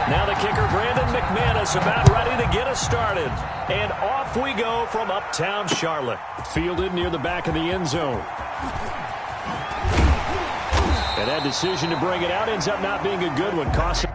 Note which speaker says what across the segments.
Speaker 1: Now the kicker, Brandon McManus, about ready to get us started. And off we go from uptown Charlotte. Fielded near the back of the end zone. And that decision to bring it out ends up not being a good one. Costs him.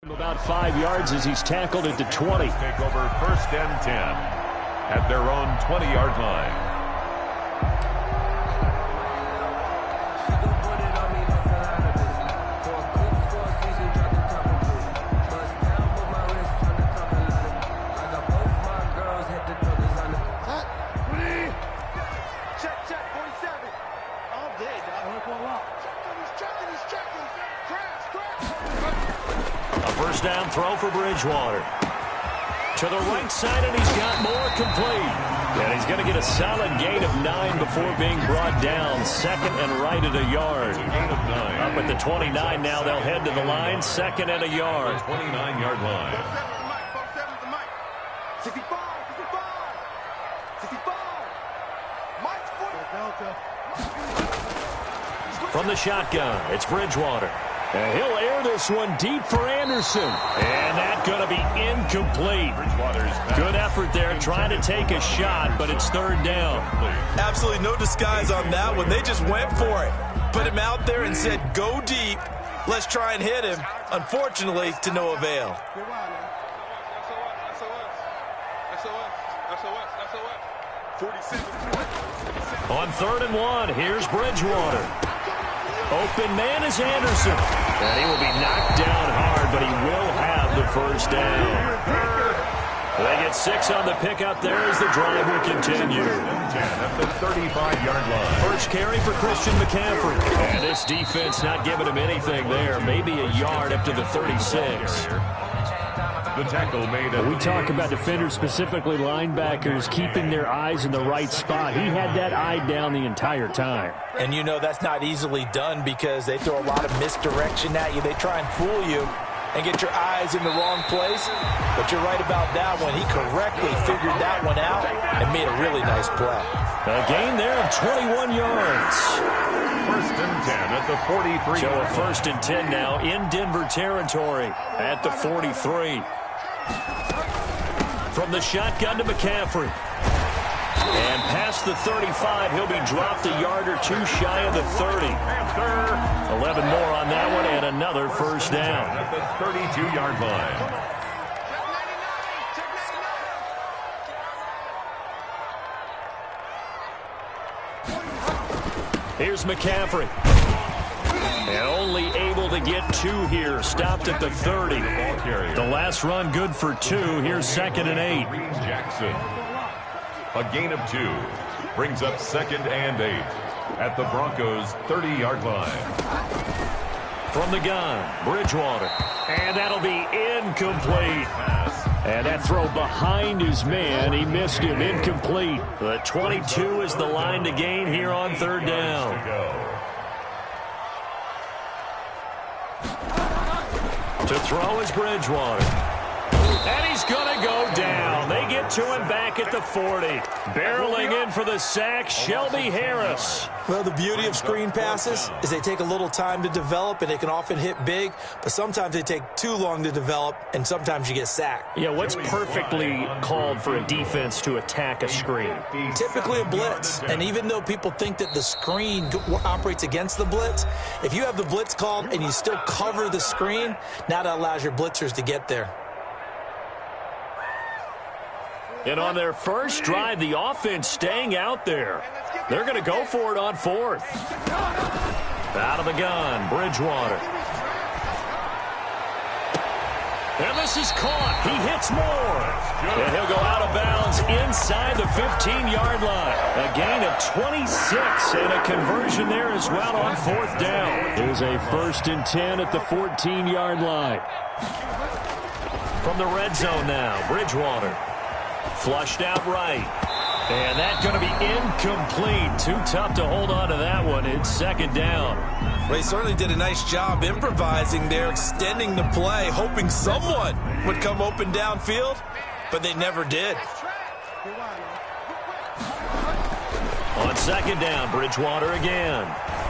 Speaker 1: About 5 yards as he's tackled at the 20.
Speaker 2: Take over 1st and 10 at their own 20-yard line.
Speaker 1: First down throw for Bridgewater. To the right side, and he's got more complete. And he's going to get a solid gain of 9 before being brought down. 2nd and right at a yard. Up at the 29 now, they'll head to the line. 2nd and a yard.
Speaker 2: 29-yard line.
Speaker 1: From the shotgun, it's Bridgewater. And he'll air this one deep for Anderson. And that's going to be incomplete. Good effort there trying to take a shot, but it's 3rd down.
Speaker 3: Absolutely no disguise on that one. They just went for it. Put him out there and said, go deep. Let's try and hit him. Unfortunately, to no avail.
Speaker 1: On 3rd and 1, here's Bridgewater. Open man is Anderson. And he will be knocked down hard, but he will have the 1st down. They get 6 on the pickup there as the drive will continue.
Speaker 2: 10 at the 35-yard line.
Speaker 1: First carry for Christian McCaffrey. And this defense not giving him anything there. Maybe a yard up to the 36.
Speaker 2: The tackle made.
Speaker 1: We talk about defenders, specifically linebackers, keeping their eyes in the right spot. He had that eye down the entire time.
Speaker 3: And you know that's not easily done because they throw a lot of misdirection at you. They try and fool you and get your eyes in the wrong place. But you're right about that one. He correctly figured that one out and made a really nice play.
Speaker 1: A gain there of 21 yards.
Speaker 2: first and 10 at the 43.
Speaker 1: So a first and 10 now in Denver territory at the 43. From the shotgun to McCaffrey. And past the 35, he'll be dropped a yard or two shy of the 30. 11 more on that one and another first down.
Speaker 2: At the 32-yard line.
Speaker 1: Here's McCaffrey. And only able to get 2 here. Stopped at the 30. The last run good for 2. Here's 2nd and 8.
Speaker 2: Jackson. A gain of 2. Brings up 2nd and 8 at the Broncos' 30-yard line.
Speaker 1: From the gun, Bridgewater. And that'll be incomplete. And that throw behind his man. He missed him. Incomplete. The 22 is the line to gain here on 3rd down. To throw is Bridgewater. And he's going to go down. They get to him back at the 40. Barreling in for the sack, Shelby Harris.
Speaker 3: Well, the beauty of screen passes is they take a little time to develop, and they can often hit big, but sometimes they take too long to develop, and sometimes you get sacked.
Speaker 1: Yeah, what's perfectly called for a defense to attack a screen?
Speaker 3: Typically a blitz, and even though people think that the screen operates against the blitz, if you have the blitz called and you still cover the screen, now that allows your blitzers to get there.
Speaker 1: And on their first drive, the offense staying out there. They're going to go for it on 4th. Out of the gun, Bridgewater. And this is caught. He hits more. And he'll go out of bounds inside the 15-yard line. A gain of 26 and a conversion there as well on 4th down. Here's a 1st and 10 at the 14-yard line. From the red zone now, Bridgewater. Flushed out right. And that's going to be incomplete. Too tough to hold on to that one. It's 2nd down.
Speaker 3: Well, he certainly did a nice job improvising there, extending the play, hoping someone would come open downfield, but they never did.
Speaker 1: On 2nd down, Bridgewater again.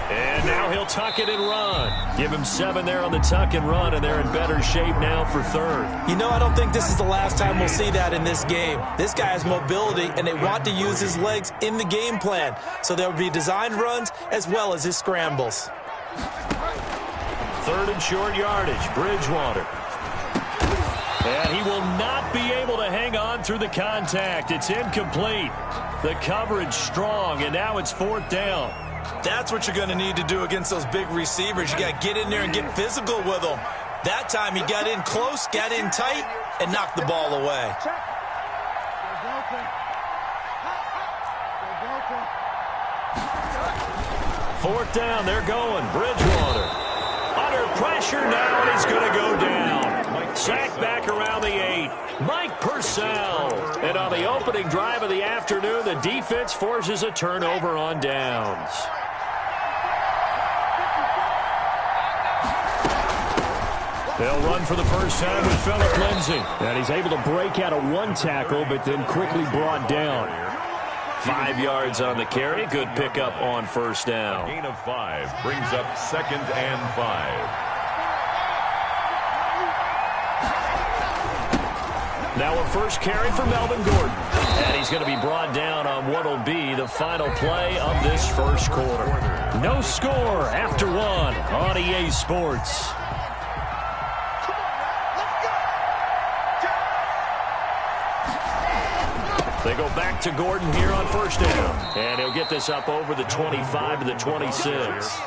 Speaker 1: And now he'll tuck it and run. Give him 7 there on the tuck and run, and they're in better shape now for 3rd.
Speaker 3: You know, I don't think this is the last time we'll see that in this game. This guy has mobility, and they want to use his legs in the game plan. So there will be designed runs as well as his scrambles.
Speaker 1: 3rd and short yardage, Bridgewater. And he will not be able to hang on through the contact. It's incomplete. The coverage strong, and now it's 4th down.
Speaker 3: That's what you're going to need to do against those big receivers. You got to get in there and get physical with them. That time he got in close, got in tight, and knocked the ball away.
Speaker 1: Fourth down, they're going. Bridgewater under pressure now, and he's going to go down. Sacked back around the 8. Mike Purcell. And on the opening drive of the afternoon, the defense forces a turnover on downs. They'll run for the first time with Phillip Lindsay. And he's able to break out of one tackle, but then quickly brought down. 5 yards on the carry. Good pickup on first down.
Speaker 2: Gain of 5 brings up 2nd and 5.
Speaker 1: Now a first carry for Melvin Gordon. And he's going to be brought down on what will be the final play of this first quarter. No score after 1 on EA Sports. They go back to Gordon here on first down. And he'll get this up over the 25 to the 26.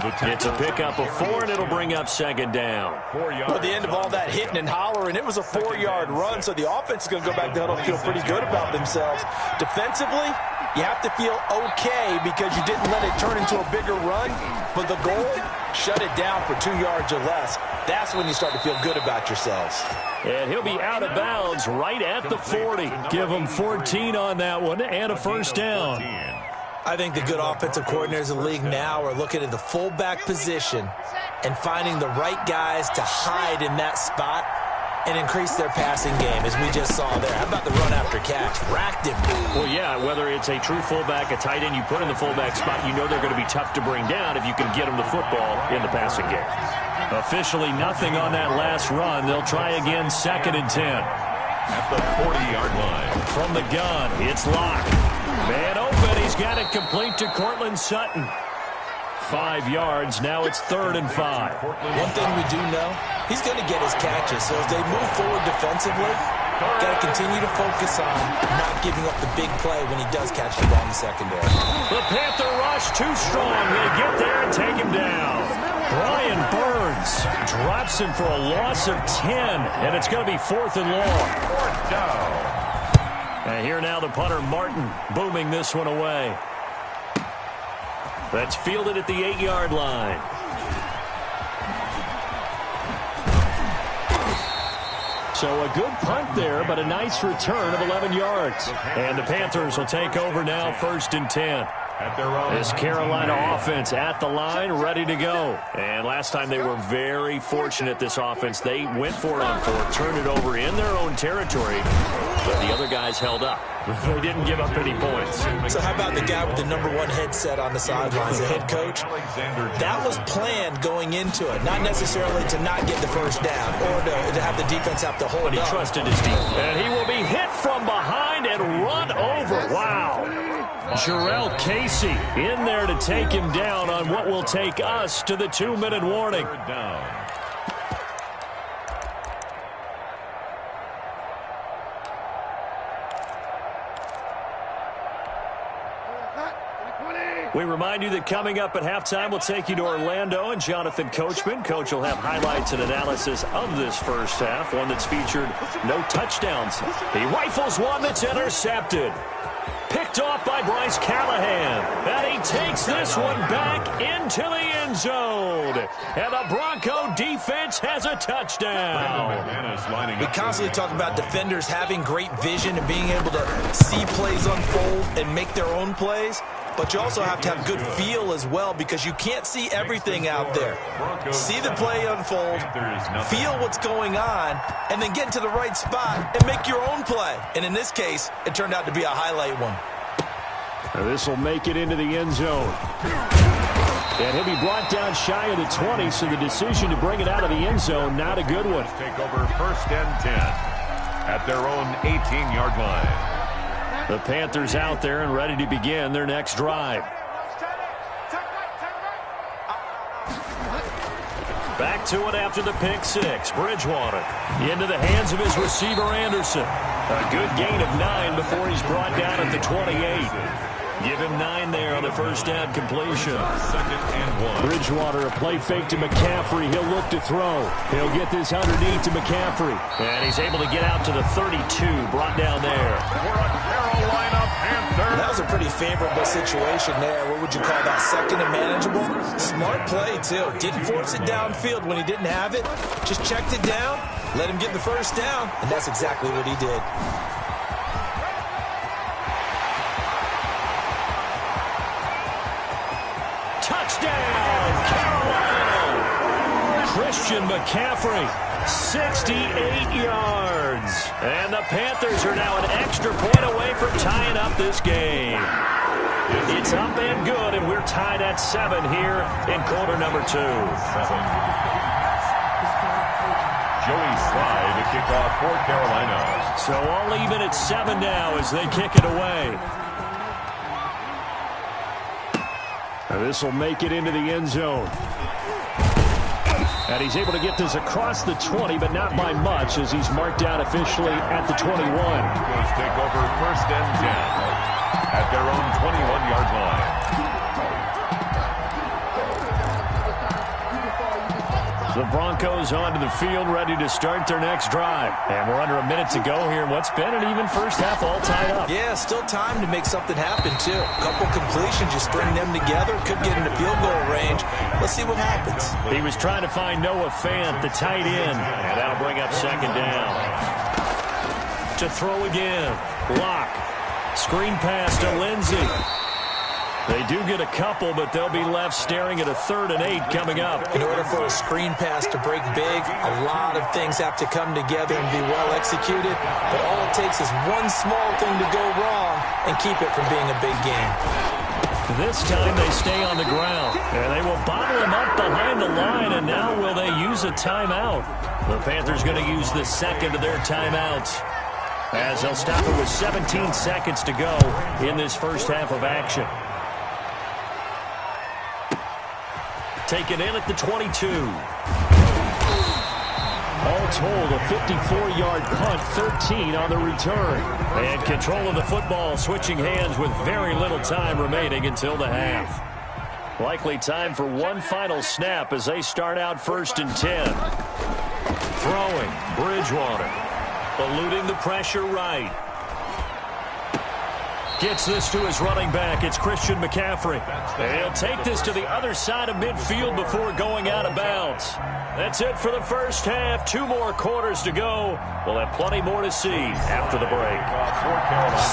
Speaker 1: It's a pickup of 4, and it'll bring up 2nd down.
Speaker 3: At the end of all that hitting and hollering, it was a 4-yard run, so the offense is going to go back to huddle and feel pretty good about themselves. Defensively, you have to feel okay because you didn't let it turn into a bigger run, but the goal, shut it down for 2 yards or less. That's when you start to feel good about yourselves.
Speaker 1: And he'll be out of bounds right at the 40. Give him 14 on that one and a first down.
Speaker 3: I think the good offensive coordinators in the league now are looking at the fullback position and finding the right guys to hide in that spot and increase their passing game, as we just saw there. How about the run after catch? Racked him.
Speaker 1: Well, yeah, whether it's a true fullback, a tight end you put in the fullback spot, you know they're going to be tough to bring down if you can get them the football in the passing game. Officially nothing on that last run. They'll try again, 2nd and 10.
Speaker 2: At the 40-yard line.
Speaker 1: From the gun, it's Locke. Man open, he's got it complete to Cortland Sutton. 5 yards, now it's 3rd and 5.
Speaker 3: One thing we do know, he's going to get his catches. So as they move forward defensively, got to continue to focus on not giving up the big play when he does catch the ball in the secondary.
Speaker 1: The Panther rush too strong. They get there and take him down. Brian Burns drops him for a loss of 10, and it's going to be 4th and long.
Speaker 2: 4th down.
Speaker 1: And here now the punter Martin booming this one away. That's fielded at the 8-yard line. So a good punt there, but a nice return of 11 yards. And the Panthers will take over now, 1st and 10. This Carolina offense at the line, ready to go. And last time they were very fortunate, this offense. They went for it on 4th, turned it over in their own territory, but the other guys held up. They didn't give up any points.
Speaker 3: So how about the guy with the #1 headset on the sidelines, the head coach? That was planned going into it, not necessarily to not get the first down or to have the defense have to hold up.
Speaker 1: But he trusted his team. And he will be hit from behind and run over. Wow. Jarrell Casey in there to take him down on what will take us to the 2-minute warning. We remind you that coming up at halftime, we'll take you to Orlando and Jonathan Coachman. Coach will have highlights and analysis of this first half, one that's featured no touchdowns. He rifles one that's intercepted. Picked off by Bryce Callahan. And he takes this one back into the end zone. And the Bronco defense has a touchdown.
Speaker 3: We constantly talk about defenders having great vision and being able to see plays unfold and make their own plays. But you also have to have good feel as well, because you can't see everything out there. See the play unfold, feel what's going on, and then get into the right spot and make your own play. And in this case, it turned out to be a highlight one.
Speaker 1: This will make it into the end zone. And he'll be brought down shy of the 20, so the decision to bring it out of the end zone, not a good one.
Speaker 2: Take over 1st and 10 at their own 18-yard line.
Speaker 1: The Panthers out there and ready to begin their next drive. Back to it after the pick 6. Bridgewater into the hands of his receiver Anderson. A good gain of 9 before he's brought down at the 28. Give him 9 there on the first down completion.
Speaker 2: 2nd and 1.
Speaker 1: Bridgewater, a play fake to McCaffrey. He'll look to throw. He'll get this underneath to McCaffrey. And he's able to get out to the 32, brought down there.
Speaker 2: For a Carolina Panther.
Speaker 3: That was a pretty favorable situation there. What would you call that? 2nd and manageable? Smart play, too. Didn't force it downfield when he didn't have it. Just checked it down, let him get the first down, and that's exactly what he did.
Speaker 1: Touchdown, Carolina! Christian McCaffrey, 68 yards. And the Panthers are now an extra point away from tying up this game. It's up and good, and we're tied at 7 here in quarter number 2.
Speaker 2: Joey Slye to kick off for Carolina.
Speaker 1: So all even at 7 now as they kick it away. This will make it into the end zone. And he's able to get this across the 20, but not by much, as he's marked down officially at the 21.
Speaker 2: Broncos take over 1st and 10 at their own 21-yard line.
Speaker 1: The Broncos onto the field, ready to start their next drive. And we're under a minute to go here in what's been an even first half, all tied up.
Speaker 3: Yeah, still time to make something happen, too. A couple completions, you string them together, could get into field goal range. Let's see what happens.
Speaker 1: He was trying to find Noah Fant, the tight end, and that'll bring up 2nd down. To throw again, Locke. Screen pass to Lindsey. They do get a couple, but they'll be left staring at a 3rd and 8 coming up.
Speaker 3: In order for a screen pass to break big, a lot of things have to come together and be well executed. But all it takes is one small thing to go wrong and keep it from being a big game.
Speaker 1: This time they stay on the ground, and they will bottle him up behind the line, and now will they use a timeout? The Panthers going to use the second of their timeouts, as they'll stop it with 17 seconds to go in this first half of action. Taken in at the 22. All told, a 54-yard punt, 13 on the return. And control of the football, switching hands with very little time remaining until the half. Likely time for one final snap as they start out 1st and 10. Throwing, Bridgewater. Eluding the pressure right. Gets this to his running back. It's Christian McCaffrey. And he'll take this to the other side of midfield before going out of bounds. That's it for the first half. 2 more quarters to go. We'll have plenty more to see after the break.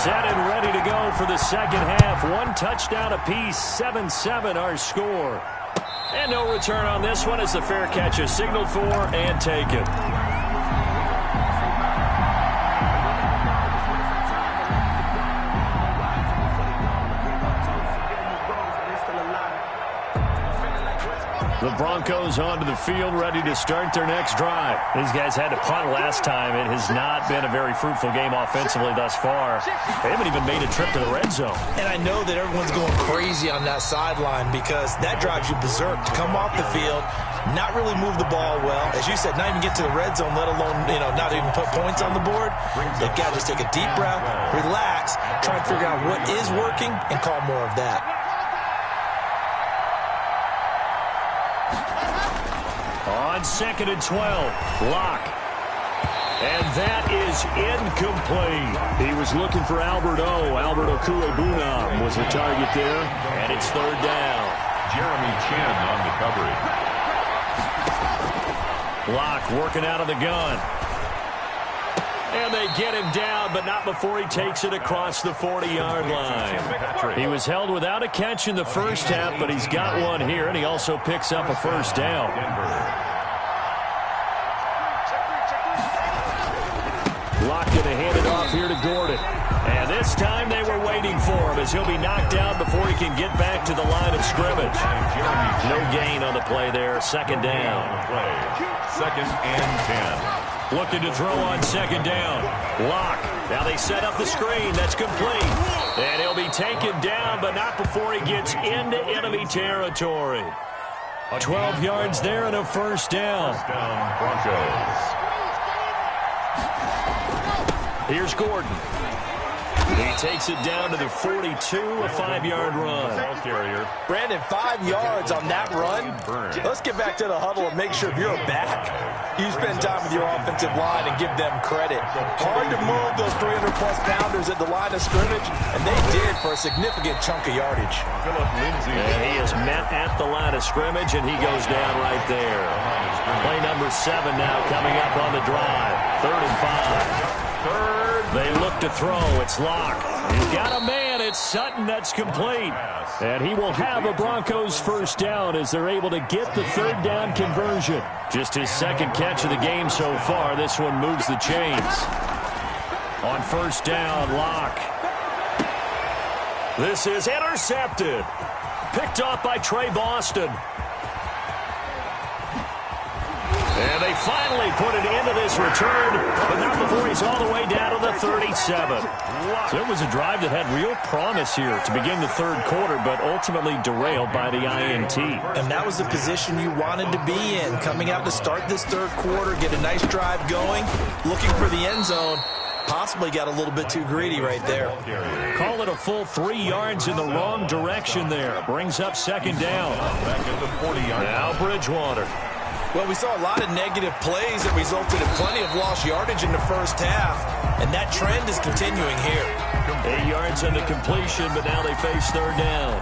Speaker 1: Set and ready to go for the second half. 1 touchdown apiece. 7-7 our score. And no return on this one as the fair catch is signaled for and taken. The Broncos onto the field, ready to start their next drive. These guys had to punt last time. It has not been a very fruitful game offensively thus far. They haven't even made a trip to the red zone.
Speaker 3: And I know that everyone's going crazy on that sideline because that drives you berserk to come off the field, not really move the ball well. As you said, not even get to the red zone, let alone, not even put points on the board. They've got to just take a deep breath, relax, try and figure out what is working, and call more of that.
Speaker 1: On 2nd and 12, Locke. And that is incomplete. He was looking for Albert Okuebunam was the target there. And it's 3rd down.
Speaker 2: Jeremy Chin on the coverage.
Speaker 1: Locke working out of the gun. And they get him down, but not before he takes it across the 40-yard line. He was held without a catch in the first half, but he's got one here, and he also picks up a 1st down. Locke going to hand it off here to Gordon. And this time they were waiting for him as he'll be knocked down before he can get back to the line of scrimmage. No gain on the play there. 2nd down.
Speaker 2: 2nd and 10.
Speaker 1: Looking to throw on 2nd down. Locke. Now they set up the screen. That's complete. And he'll be taken down, but not before he gets into enemy territory. 12 yards there and a 1st down.
Speaker 2: Broncos.
Speaker 1: Here's Gordon. He takes it down to the 42, a 5-yard run.
Speaker 3: Brandon, 5 yards on that run. Let's get back to the huddle and make sure if you're back, you spend time with your offensive line and give them credit. Hard to move those 300-plus pounders at the line of scrimmage, and they did for a significant chunk of yardage.
Speaker 1: And he is met at the line of scrimmage, and he goes down right there. Play number 7 now coming up on the drive. 3rd and 5. They look to throw. It's Locke. He's got a man. It's Sutton. That's complete. And he will have a Broncos 1st down as they're able to get the 3rd down conversion. Just his 2nd catch of the game so far. This one moves the chains. On 1st down, Locke. This is intercepted. Picked off by Trey Boston. And they finally put it into this return, but not before he's all the way down to the 37. So it was a drive that had real promise here to begin the 3rd quarter, but ultimately derailed by the INT.
Speaker 3: And that was the position you wanted to be in, coming out to start this 3rd quarter, get a nice drive going, looking for the end zone. Possibly got a little bit too greedy right there.
Speaker 1: Call it a full 3 yards in the wrong direction there. Brings up 2nd down. Now Bridgewater.
Speaker 3: Well, we saw a lot of negative plays that resulted in plenty of lost yardage in the first half, and that trend is continuing here.
Speaker 1: 8 yards on the completion, but now they face 3rd down.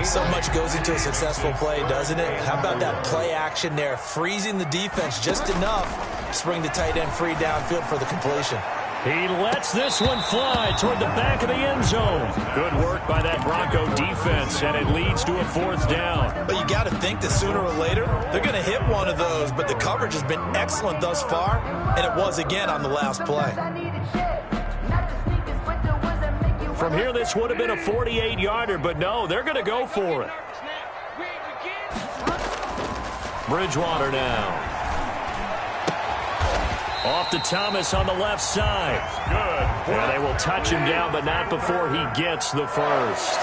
Speaker 3: So much goes into a successful play, doesn't it? How about that play action there, freezing the defense just enough to bring the tight end free downfield for the completion.
Speaker 1: He lets this one fly toward the back of the end zone. Good work by that Bronco defense, and it leads to a 4th down.
Speaker 3: But you got to think that sooner or later, they're going to hit one of those, but the coverage has been excellent thus far, and it was again on the last play.
Speaker 1: From here, this would have been a 48-yarder, but no, they're going to go for it. Bridgewater now. Off to Thomas on the left side. Good. Yeah, they will touch him down, but not before he gets the first.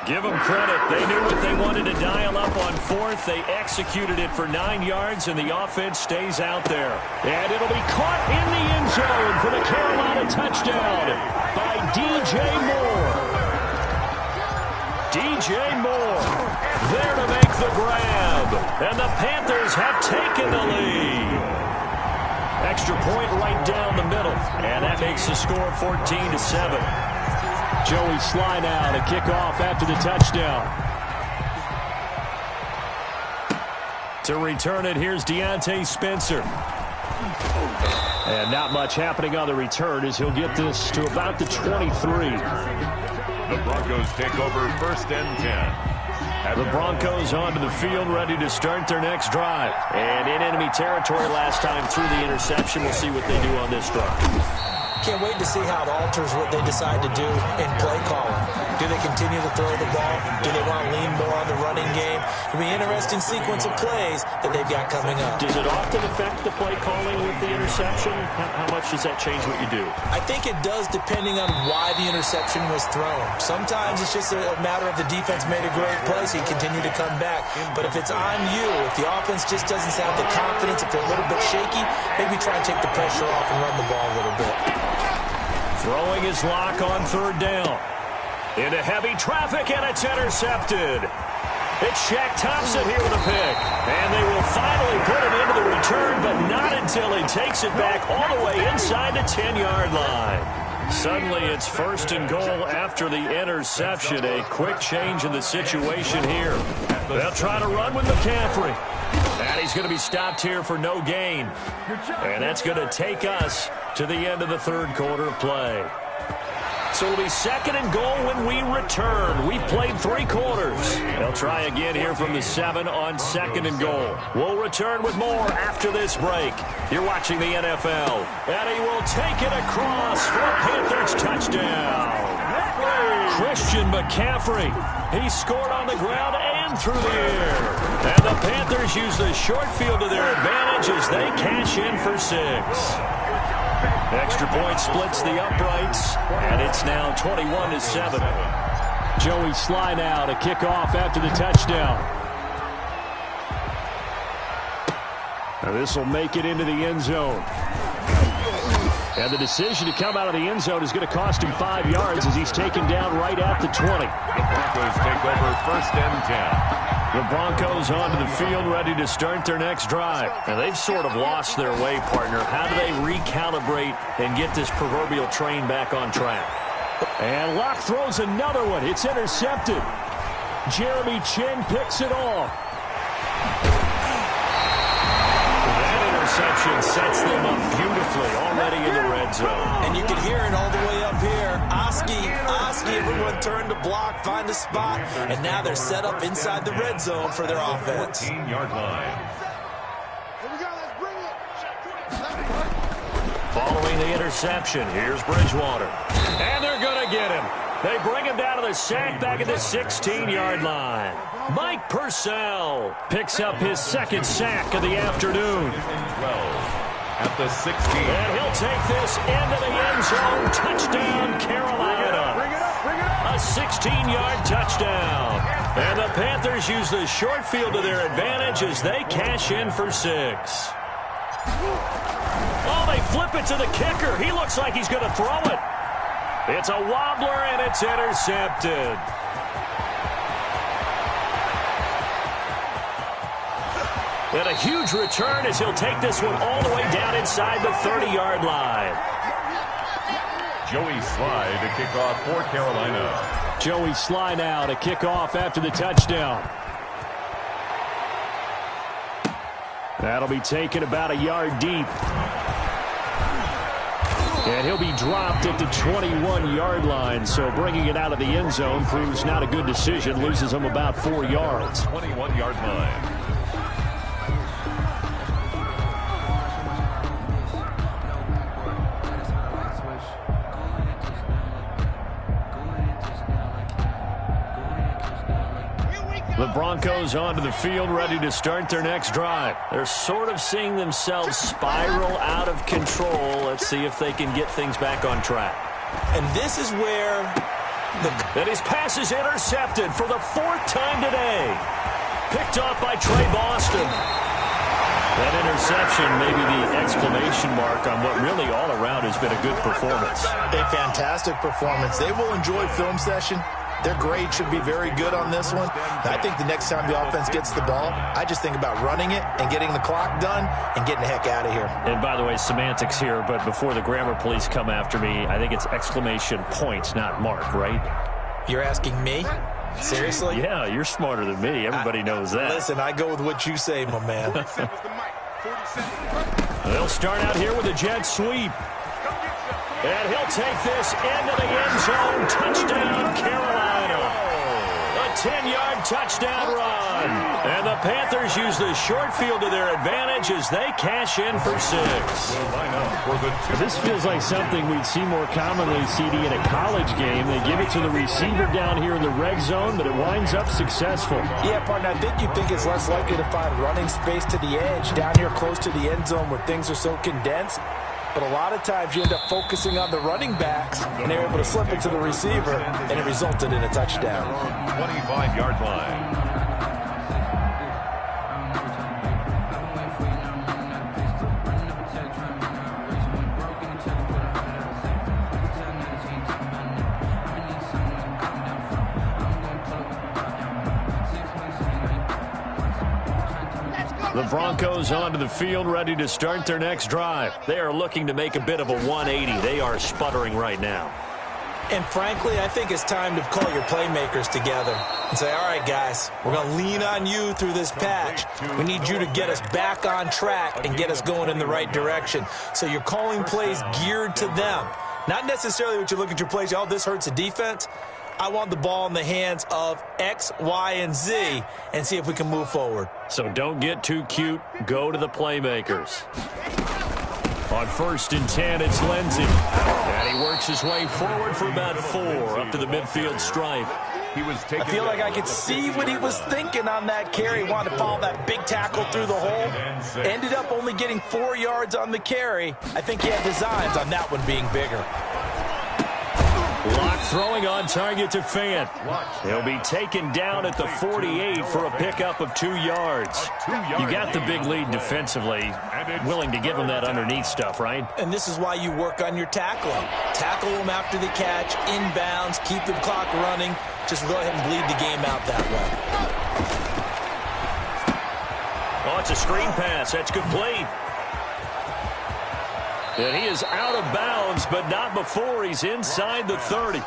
Speaker 1: Give them credit. They knew what they wanted to dial up on 4th. They executed it for 9 yards, and the offense stays out there. And it'll be caught in the end zone for the Carolina touchdown by DJ Moore. DJ Moore there to make the grab. And the Panthers have taken the lead. Extra point right down the middle. And that makes the score 14-7. Joey Sly now to kick off after the touchdown. To return it, here's Deontay Spencer. And not much happening on the return as he'll get this to about the 23.
Speaker 2: The Broncos take over 1st and 10.
Speaker 1: The Broncos onto the field, ready to start their next drive. And in enemy territory last time through the interception. We'll see what they do on this drive.
Speaker 3: Can't wait to see how it alters what they decide to do in play calling. Do they continue to throw the ball? Do they want to lean more on the running game? It'll be an interesting sequence of plays that they've got coming up.
Speaker 1: Does it often affect the play calling with the interception? How much does that change what you do?
Speaker 3: I think it does, depending on why the interception was thrown. Sometimes it's just a matter of the defense made a great play, so you continue to come back. But if it's on you, if the offense just doesn't have the confidence, if they're a little bit shaky, maybe try and take the pressure off and run the ball a little bit.
Speaker 1: Throwing his lock on 3rd down. Into heavy traffic, and it's intercepted. It's Shaq Thompson here with a pick. And they will finally put it into the return, but not until he takes it back all the way inside the 10-yard line. Suddenly, it's 1st and goal after the interception. A quick change in the situation here. They'll try to run with McCaffrey. And he's going to be stopped here for no gain. And that's going to take us to the end of the 3rd quarter of play. So it'll be 2nd and goal when we return. We've played 3 quarters. They'll try again here from the 7 on 2nd and goal. We'll return with more after this break. You're watching the NFL. And he will take it across for a Panthers touchdown. Christian McCaffrey. He scored on the ground and through the air. And the Panthers use the short field to their advantage as they cash in for 6. Extra point splits the uprights, and it's now 21-7. Joey Sly now to kick off after the touchdown. Now this will make it into the end zone. And the decision to come out of the end zone is going to cost him 5 yards as he's taken down right at the 20.
Speaker 2: The Broncos take over 1st and 10.
Speaker 1: The Broncos onto the field ready to start their next drive. And they've sort of lost their way, partner. How do they recalibrate and get this proverbial train back on track? And Locke throws another one. It's intercepted. Jeremy Chin picks it off. Interception sets them up beautifully already in the red zone.
Speaker 3: And you can hear it all the way up here. Oski, everyone turned to block, find a spot, and now they're set up inside the red zone for their offense.
Speaker 2: 14-yard line.
Speaker 4: Here we go, let's bring it.
Speaker 1: Following the interception, here's Bridgewater. And they're going to get him. They bring him down to the sack back at the 16-yard line. Mike Purcell picks up his 2nd sack of the afternoon.
Speaker 2: 12 at the 16.
Speaker 1: And he'll take this into the end zone. Touchdown, Carolina. A 16-yard touchdown. And the Panthers use the short field to their advantage as they cash in for 6. Oh, they flip it to the kicker. He looks like he's going to throw it. It's a wobbler, and it's intercepted. And a huge return as he'll take this one all the way down inside the 30-yard line.
Speaker 2: Joey Sly to kick off for Carolina.
Speaker 1: Joey Sly now to kick off after the touchdown. That'll be taken about a yard deep. And he'll be dropped at the 21-yard line. So bringing it out of the end zone proves not a good decision. Loses him about 4 yards.
Speaker 2: 21-yard line.
Speaker 1: The Broncos onto the field, ready to start their next drive. They're sort of seeing themselves spiral out of control. Let's see if they can get things back on track.
Speaker 3: And this is where
Speaker 1: And his pass is intercepted for the 4th time today. Picked off by Trey Boston. That interception may be the exclamation mark on what really all around has been a good performance.
Speaker 3: A fantastic performance. They will enjoy film session. Their grade should be very good on this one. I think the next time the offense gets the ball, I just think about running it and getting the clock done and getting the heck out of here.
Speaker 1: And by the way, semantics here, but before the grammar police come after me, I think it's exclamation points, not mark, right?
Speaker 3: You're asking me? Seriously?
Speaker 1: Yeah, you're smarter than me. Everybody knows that.
Speaker 3: Listen, I go with what you say, my man.
Speaker 1: They'll start out here with a jet sweep. And he'll take this into the end zone. Touchdown, Carolina. A 10-yard touchdown run. And the Panthers use the short field to their advantage as they cash in for 6. This feels like something we'd see more commonly, CD, in a college game. They give it to the receiver down here in the red zone, but it winds up successful.
Speaker 3: Yeah, partner, I think you think it's less likely to find running space to the edge down here close to the end zone where things are so condensed. But a lot of times you end up focusing on the running backs, and they're able to slip it to the receiver, and it resulted in a touchdown.
Speaker 2: 25-yard line.
Speaker 1: The Broncos onto the field, ready to start their next drive. They are looking to make a bit of a 180. They are sputtering right now.
Speaker 3: And frankly, I think it's time to call your playmakers together and say, all right, guys, we're going to lean on you through this patch. We need you to get us back on track and get us going in the right direction. So you're calling plays geared to them. Not necessarily what you look at your plays, oh, this hurts the defense. I want the ball in the hands of X, Y, and Z and see if we can move forward.
Speaker 1: So don't get too cute. Go to the playmakers. On 1st and 10, it's Lindsey. And he works his way forward for about 4 up to the midfield stripe.
Speaker 3: I feel like I could see what he was thinking on that carry. He wanted to follow that big tackle through the hole. Ended up only getting 4 yards on the carry. I think he had designs on that one being bigger.
Speaker 1: Lock throwing on target to Fant. He'll be taken down at the 48 for a pickup of 2 yards. You got the big lead defensively. Willing to give him that underneath stuff, right?
Speaker 3: And this is why you work on your tackling. Tackle them after the catch, inbounds, keep the clock running. Just go ahead and bleed the game out that way.
Speaker 1: Oh, it's a screen pass. That's complete. And he is out of bounds, but not before he's inside the 30.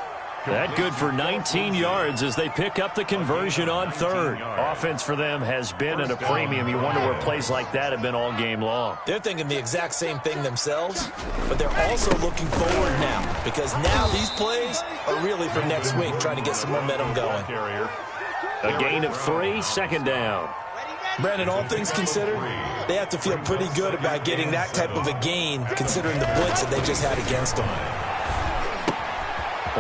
Speaker 1: That good for 19 yards as they pick up the conversion on 3rd. Offense for them has been at a premium. You wonder where plays like that have been all game long.
Speaker 3: They're thinking the exact same thing themselves, but they're also looking forward now because now these plays are really for next week, trying to get some momentum going.
Speaker 1: A gain of 3, 2nd down.
Speaker 3: Brandon, all things considered, they have to feel pretty good about getting that type of a gain considering the blitz that they just had against them.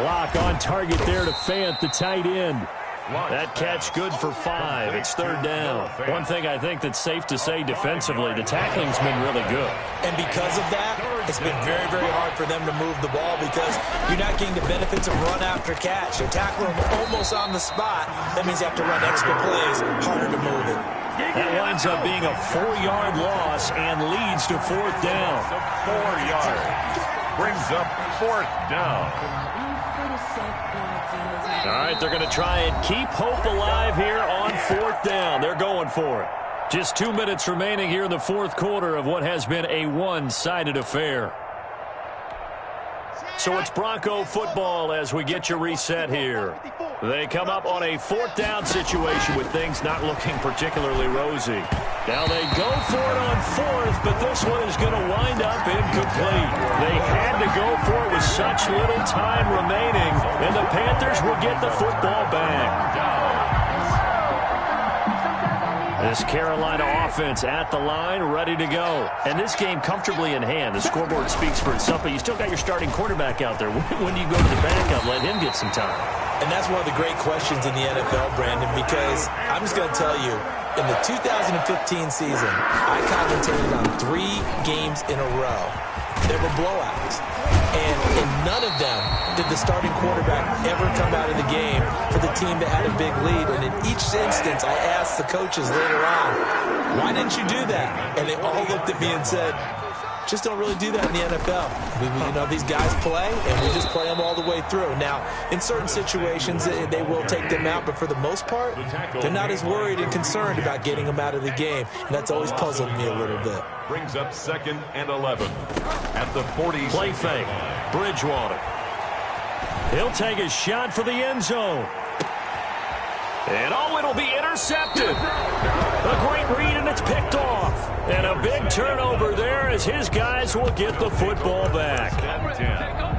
Speaker 1: Lock on target there to Fant, the tight end. That catch good for 5. It's 3rd down. One thing I think that's safe to say defensively, the tackling's been really good.
Speaker 3: And because of that, it's been very, very hard for them to move the ball because you're not getting the benefits of run after catch. You're tackling them almost on the spot. That means you have to run extra plays, harder to move it.
Speaker 1: That winds up being a 4-yard loss and leads to 4th down.
Speaker 2: 4 yards. Brings up 4th down.
Speaker 1: All right, they're going to try and keep hope alive here on 4th down. They're going for it. Just 2 minutes remaining here in the 4th quarter of what has been a one-sided affair. So it's Bronco football as we get you reset here. They come up on a 4th down situation with things not looking particularly rosy. Now they go for it on fourth, but this one is going to wind up incomplete. They had to go for it with such little time remaining, and the Panthers will get the football back. This Carolina offense at the line, ready to go. And this game comfortably in hand. The scoreboard speaks for itself, but you still got your starting quarterback out there. When do you go to the backup, let him get some time?
Speaker 3: And that's one of the great questions in the NFL, Brandon, because I'm just going to tell you, in the 2015 season, I commentated on 3 games in a row. There were blowouts. And in none of them did the starting quarterback ever come out of the game for the team that had a big lead. And in each instance, I asked the coaches later on, why didn't you do that? And they all looked at me and said, just don't really do that in the NFL. You know, these guys play, and we just play them all the way through. Now, in certain situations, they will take them out, but for the most part, they're not as worried and concerned about getting them out of the game. And that's always puzzled me a little bit.
Speaker 2: Brings up 2nd and 11 at the 40.
Speaker 1: Play fake. Bridgewater. He'll take a shot for the end zone. And it'll be intercepted. A great read, and it's picked off. And a big turnover there as his guys will get the football back.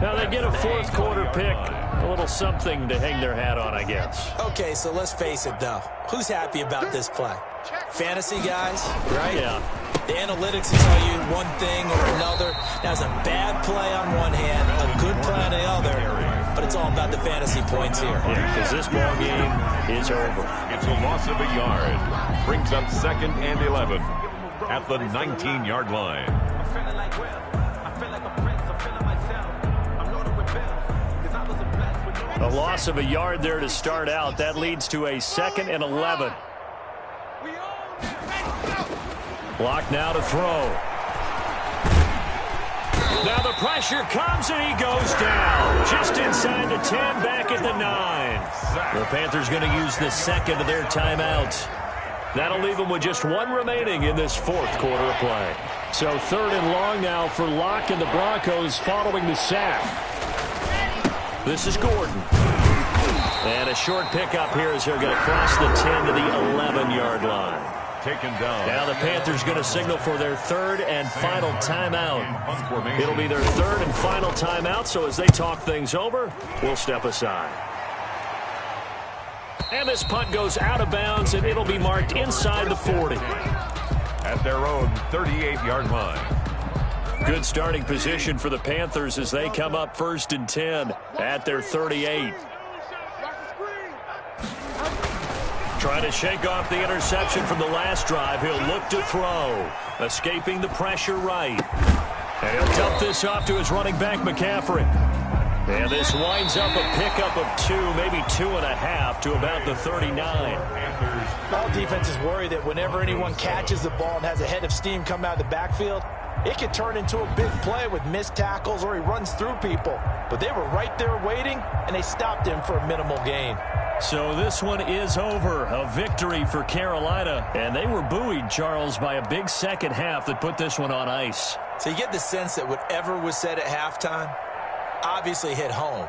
Speaker 1: Now they get a fourth quarter pick. A little something to hang their hat on, I guess.
Speaker 3: Okay, so let's face it, though. Who's happy about this play? Fantasy guys, right?
Speaker 1: Yeah.
Speaker 3: The analytics will tell you one thing or another. That's a bad play on one hand, a good play on the other. But it's all about the fantasy points here.
Speaker 1: Yeah, because this ball game is over.
Speaker 2: It's a loss of a yard. Brings up 2nd and 11 at the 19-yard line.
Speaker 1: A loss of a yard there to start out. That leads to a 2nd and 11. Block now to throw. Now the pressure comes and he goes down. Just inside the 10, back at the 9. The Panthers going to use the second of their timeouts. That'll leave them with just one remaining in this fourth quarter of play. So 3rd and long now for Locke and the Broncos following the sack. This is Gordon. And a short pickup here as they're going to cross the 10 to the 11-yard line.
Speaker 2: Taken down.
Speaker 1: Now the Panthers going to signal for their 3rd and final timeout. It'll be their 3rd and final timeout, so as they talk things over, we'll step aside. And this punt goes out of bounds, and it'll be marked inside the 40.
Speaker 2: At their own 38-yard line.
Speaker 1: Good starting position for the Panthers as they come up 1st and 10 at their 38. Trying to shake off the interception from the last drive. He'll look to throw. Escaping the pressure right. And he'll dump this off to his running back, McCaffrey. And this winds up a pickup of 2, maybe 2.5 to about the 39.
Speaker 3: All defenses worry that whenever anyone catches the ball and has a head of steam come out of the backfield, it could turn into a big play with missed tackles or he runs through people. But they were right there waiting, and they stopped him for a minimal gain.
Speaker 1: So this one is over. A victory for Carolina. And they were buoyed, Charles, by a big second half that put this one on ice.
Speaker 3: So you get the sense that whatever was said at halftime obviously hit home.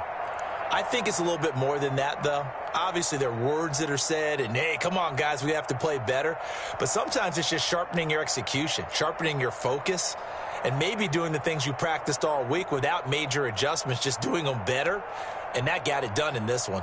Speaker 3: I think it's a little bit more than that, though. Obviously, there are words that are said, and, hey, come on, guys, we have to play better. But sometimes it's just sharpening your execution, sharpening your focus, and maybe doing the things you practiced all week without major adjustments, just doing them better. And that got it done in this one.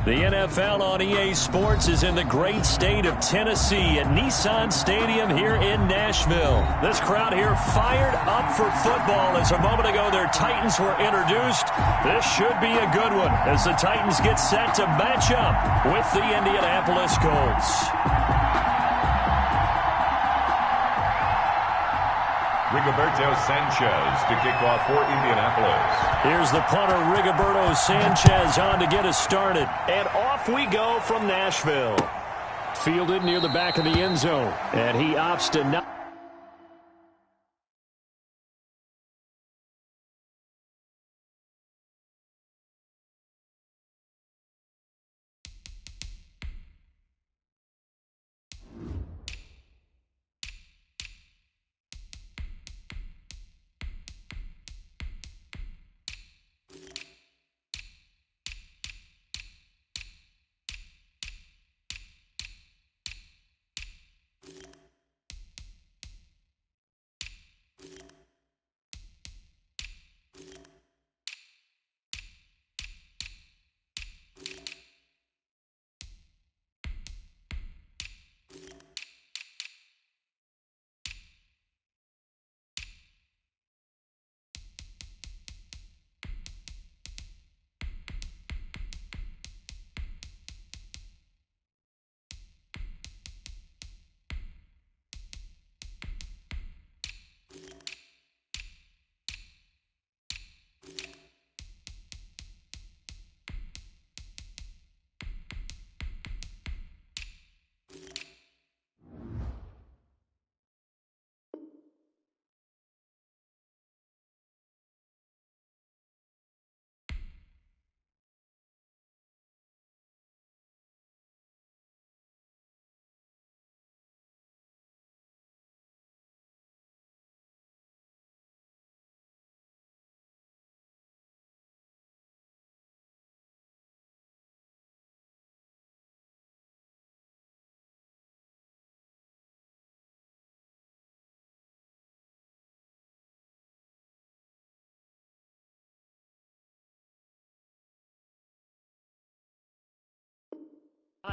Speaker 1: The NFL on EA Sports is in the great state of Tennessee at Nissan Stadium here in Nashville. This crowd here fired up for football as a moment ago their Titans were introduced. This should be a good one as the Titans get set to match up with the Indianapolis Colts.
Speaker 2: Rigoberto Sanchez to kick off for Indianapolis.
Speaker 1: Here's the punter, Rigoberto Sanchez, on to get us started. And off we go from Nashville. Fielded near the back of the end zone. And he opts to not.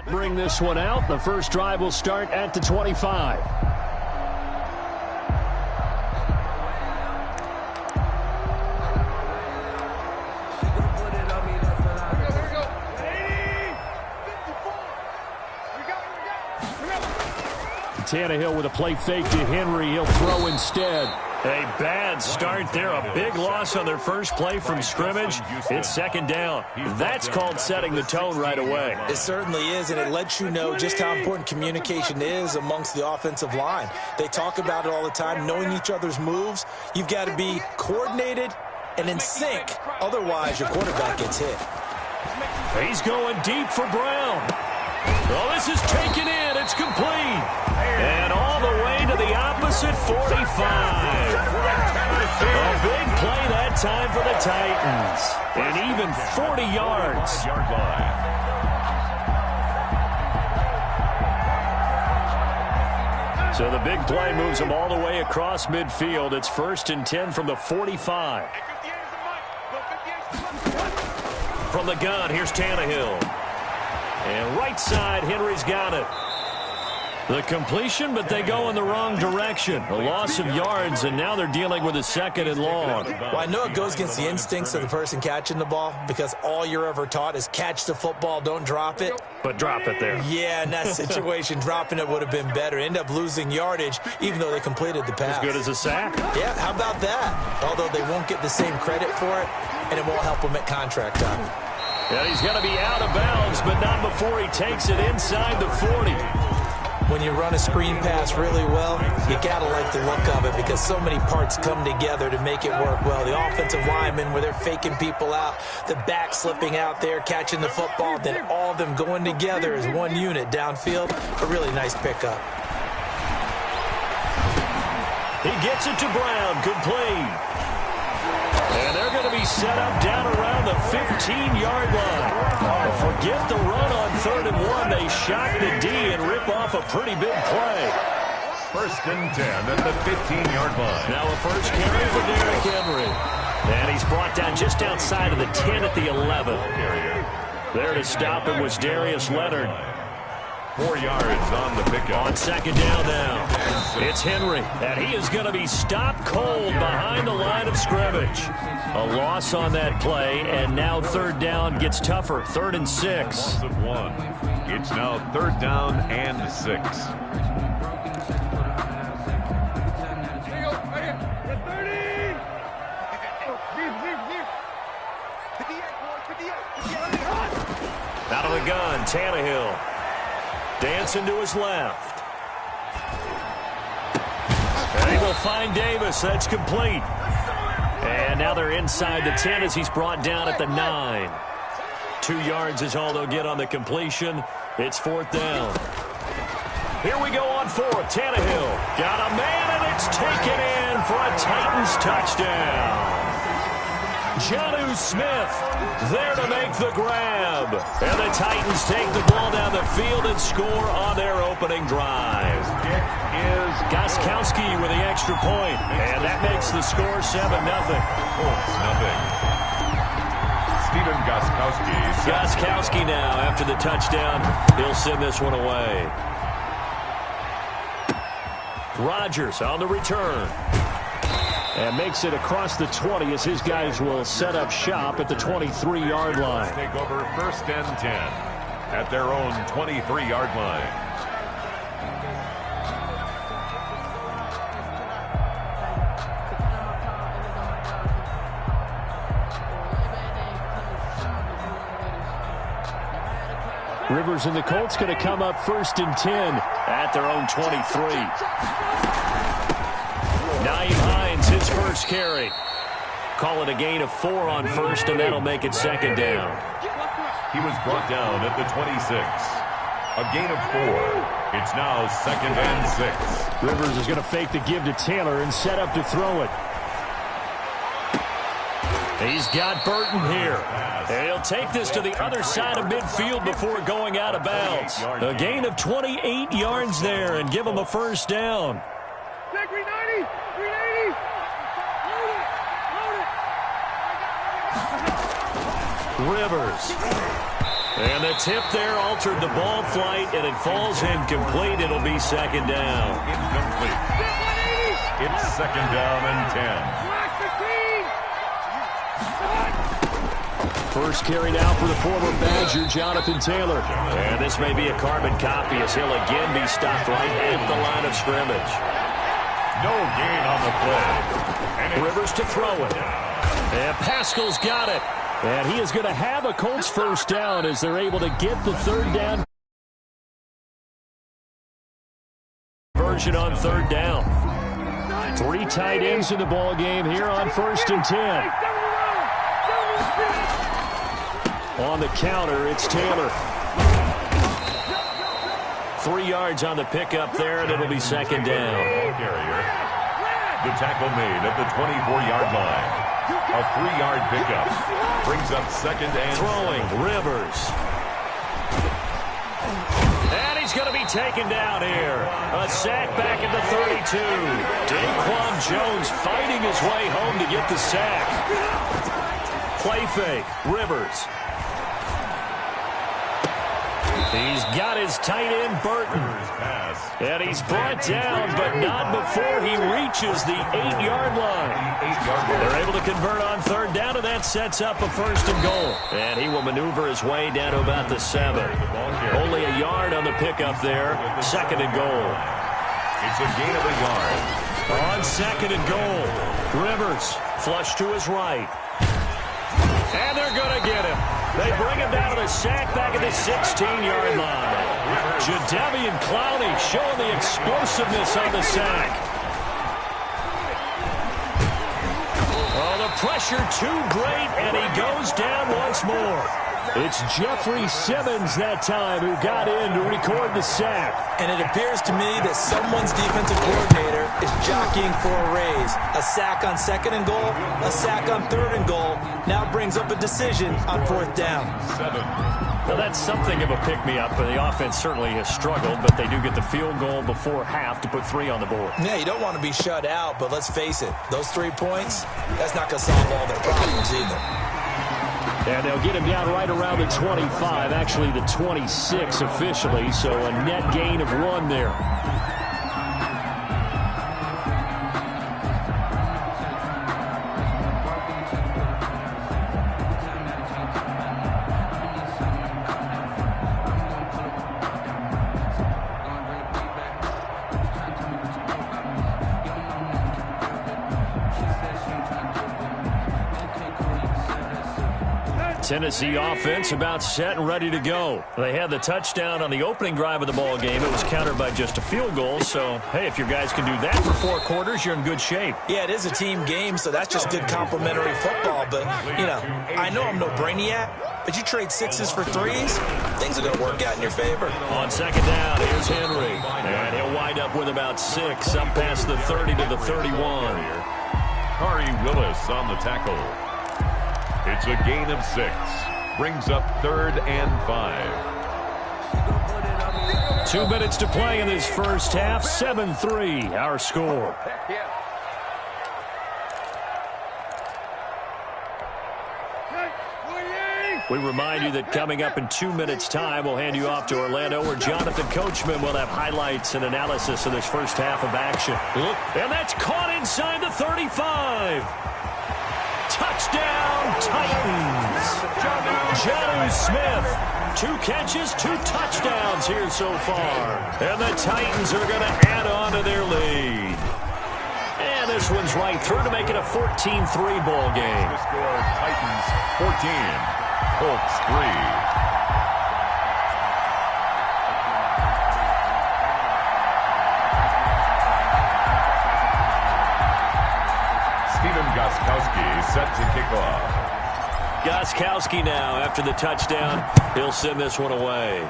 Speaker 1: Bring this one out. The first drive will start at the 25. Tannehill with a play fake to Henry. He'll throw instead. A bad start there. A big loss on their first play from scrimmage. It's second down. That's called setting the tone right away.
Speaker 3: It certainly is, and it lets you know just how important communication is amongst the offensive line. They talk about it all the time, knowing each other's moves. You've got to be coordinated and in sync. Otherwise, your quarterback gets hit.
Speaker 1: He's going deep for Brown. Well, this is taken in. It's complete. And all the way to the opposite 45. A big play that time for the Titans. And even 40 yards. So the big play moves them all the way across midfield. It's 1st and 10 from the 45. From the gun, here's Tannehill. And right side, Henry's got it. The completion, but they go in the wrong direction. A loss of yards, and now they're dealing with a 2nd and long.
Speaker 3: Well, I know it goes against the instincts of the person catching the ball because all you're ever taught is catch the football, don't drop it.
Speaker 1: But drop it there.
Speaker 3: Yeah, in that situation, dropping it would have been better. End up losing yardage, even though they completed the pass.
Speaker 1: As good as a sack.
Speaker 3: Yeah, how about that? Although they won't get the same credit for it, and it won't help them at contract time.
Speaker 1: And he's going to be out of bounds, but not before he takes it inside the 40.
Speaker 3: When you run a screen pass really well, you got to like the look of it because so many parts come together to make it work well. The offensive linemen, where they're faking people out, the back slipping out there, catching the football, then all of them going together as one unit downfield. A really nice pickup.
Speaker 1: He gets it to Brown. Complete. And they're going to be set up down around the 15-yard line. Forget the run on 3rd and 1. They shock the D and rip off a pretty big play.
Speaker 2: 1st and 10 at the 15-yard line.
Speaker 1: Now a first carry for Derrick Henry. And he's brought down just outside of the 10 at the 11. There to stop him was Darius Leonard.
Speaker 2: 4 yards on the pickup.
Speaker 1: On second down now, it's Henry, and he is going to be stopped cold behind the line of scrimmage. A loss on that play, and now third down gets tougher. 3rd and 6.
Speaker 2: Loss of 1. It's now 3rd down and 6.
Speaker 1: Out of the gun, Tannehill. Dancing to his left. And he will find Davis. That's complete. And now they're inside the 10 as he's brought down at the 9. 2 yards is all they'll get on the completion. It's 4th down. Here we go on 4th. Tannehill got a man, and it's taken in for a Titans touchdown. Jonnu Smith there to make the grab. And the Titans take the ball down the field and score on their opening drive.
Speaker 2: Is
Speaker 1: Gostkowski with the extra point. And that makes the score 7-0.
Speaker 2: Colts nothing. Stephen Gostkowski.
Speaker 1: Gostkowski now after the touchdown. He'll send this one away. Rodgers on the return. And makes it across the 20 as his guys will set up shop at the 23-yard line.
Speaker 2: Take over 1st and 10 at their own 23-yard line.
Speaker 1: Rivers and the Colts going to come up 1st and 10 at their own 23. Naeem Hines, his first carry. Call it a gain of 4 on 1st, and that'll make it 2nd down.
Speaker 2: He was brought down at the 26. A gain of 4. It's now 2nd and 6.
Speaker 1: Rivers is going to fake the give to Taylor and set up to throw it. He's got Burton here. And he'll take this to the other side of midfield before going out of bounds. A gain of 28 yards there and give him a 1st down. Rivers. And the tip there altered the ball flight, and it falls incomplete. It'll be 2nd down.
Speaker 2: Incomplete. It's 2nd down and 10.
Speaker 1: First carry now for the former Badger, Jonathan Taylor. And this may be a carbon copy as he'll again be stopped right at the line of scrimmage.
Speaker 2: No gain on the play.
Speaker 1: Rivers to throw it. And Pascal's got it. And he is going to have a Colts 1st down as they're able to get the 3rd down version on 3rd down. 3 tight ends in the ball game here on 1st and 10. On the counter, it's Taylor. 3 yards on the pickup there, and it'll be 2nd down.
Speaker 2: The tackle made at the 24-yard line. A 3-yard pickup brings up 2nd and
Speaker 1: throwing. Rivers. And he's going to be taken down here. A sack back at the 32. Daquan Jones fighting his way home to get the sack. Play fake. Rivers. He's got his tight end, Burton. And he's brought down, but not before he reaches the 8-yard line. They're able to convert on 3rd down, and that sets up a 1st and goal. And he will maneuver his way down to about the 7. Only a yard on the pickup there. 2nd and goal.
Speaker 2: It's a gain of a yard.
Speaker 1: On 2nd and goal. Rivers flush to his right. And they're going to get him. They bring him down to the sack back at the 16-yard line. Jadeveon Clowney showing the explosiveness on the sack. Oh, the pressure too great, and he goes down once more. It's Jeffrey Simmons that time who got in to record the sack.
Speaker 3: And it appears to me that someone's defensive coordinator is jockeying for a raise. A sack on 2nd and goal, a sack on 3rd and goal. Now brings up a decision on 4th down.
Speaker 2: 7.
Speaker 1: Well, that's something of a pick-me-up, and the offense certainly has struggled, but they do get the field goal before half to put 3 on the board.
Speaker 3: Yeah, you don't want to be shut out, but let's face it, those 3 points, that's not going to solve all their problems either.
Speaker 1: And they'll get him down right around the 25, actually the 26 officially, so a net gain of 1 there. Tennessee offense about set and ready to go. They had the touchdown on the opening drive of the ball game. It was countered by just a field goal. So, hey, if your guys can do that for 4 quarters, you're in good shape.
Speaker 3: Yeah, it is a team game, so that's just good complimentary football. But, you know, I know I'm no brainiac, but you trade 6s for 3s, things are going to work out in your favor.
Speaker 1: On second down, here's Henry. And he'll wind up with about 6, up past the 30 to the 31.
Speaker 2: Kari Willis on the tackle. It's a gain of 6. Brings up 3rd and 5.
Speaker 1: 2 minutes to play in this first half. 7-3, our score. We remind you that coming up in 2 minutes' time, we'll hand you off to Orlando, where Jonathan Coachman will have highlights and analysis of this first half of action. Look, and that's caught inside the 35. Touchdown, Titans. Jonnu Smith. 2 catches, 2 touchdowns here so far. And the Titans are going to add on to their lead. And this one's right through to make it a 14-3 ball game.
Speaker 2: The score, Titans 14, Colts 3. Gostkowski set to kick off.
Speaker 1: Gostkowski now, after the touchdown, he'll send this one away.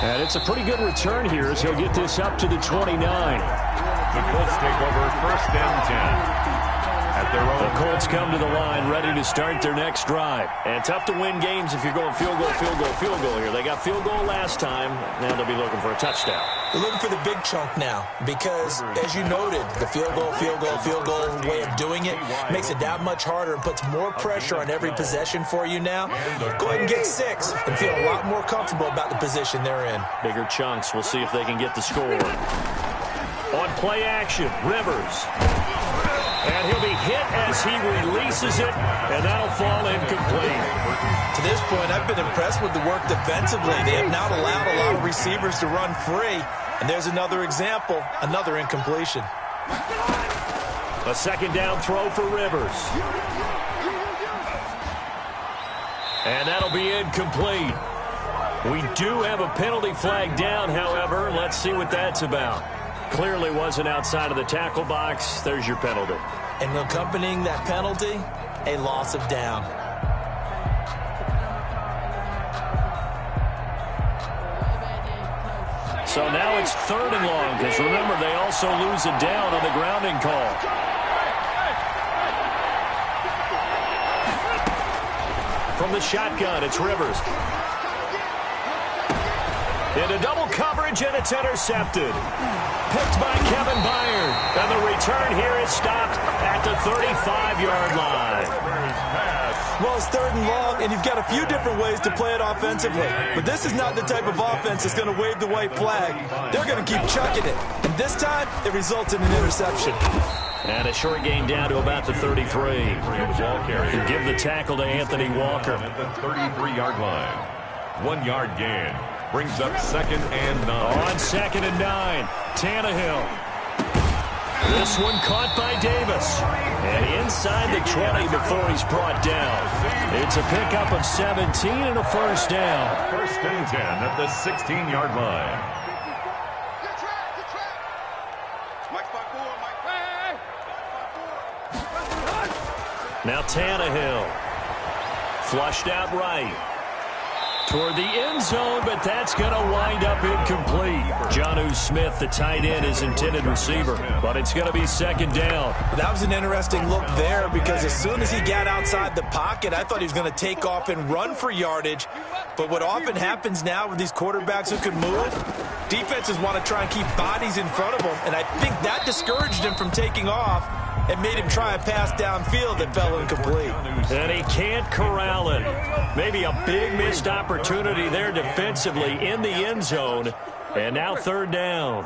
Speaker 1: And it's a pretty good return here as he'll get this up to the 29.
Speaker 2: The Colts take over 1st and 10. At their own.
Speaker 1: The Colts come to the line ready to start their next drive. And tough to win games if you're going field goal, field goal, field goal here. They got field goal last time. Now they'll be looking for a touchdown.
Speaker 3: They're looking for the big chunk now because, as you noted, the field goal way of doing it makes it that much harder and puts more pressure on every possession for you now. Go ahead and get 6 and feel a lot more comfortable about the position they're in.
Speaker 1: Bigger chunks. We'll see if they can get the score. On play action, Rivers. And he'll be hit as he releases it, and that'll fall incomplete.
Speaker 3: To this point, I've been impressed with the work defensively. They have not allowed a lot of receivers to run free. And there's another example, another incompletion.
Speaker 1: A second down throw for Rivers. And that'll be incomplete. We do have a penalty flag down, however. Let's see what that's about. Clearly wasn't outside of the tackle box. There's your penalty.
Speaker 3: And accompanying that penalty, a loss of down.
Speaker 1: So now it's 3rd and long, because remember, they also lose a down on the grounding call. From the shotgun, it's Rivers. Into double coverage, and it's intercepted. Picked by Kevin Byard. And the return here is stopped at the 35-yard line.
Speaker 3: Well, it's 3rd and long, and you've got a few different ways to play it offensively. But this is not the type of offense that's going to wave the white flag. They're going to keep chucking it. And this time, it results in an interception.
Speaker 1: And a short gain down to about the 33. Give the tackle to Anthony Walker.
Speaker 2: At the 33-yard line. 1-yard gain. Brings up 2nd and 9.
Speaker 1: On 2nd and 9, Tannehill. This one caught by Davis. And inside the 20 before he's brought down. It's a pickup of 17 and a first down.
Speaker 2: 1st and 10 at the 16-yard line.
Speaker 1: Now Tannehill. Flushed out right. toward the end zone, but that's going to wind up incomplete. Jonnu Smith, the tight end, is intended receiver, but it's going to be second down.
Speaker 3: That was an interesting look there because as soon as he got outside the pocket, I thought he was going to take off and run for yardage. But what often happens now with these quarterbacks who can move, defenses want to try and keep bodies in front of them, and I think that discouraged him from taking off and made him try a pass downfield that fell incomplete.
Speaker 1: And he can't corral it. Maybe a big missed opportunity there defensively in the end zone. And now third down.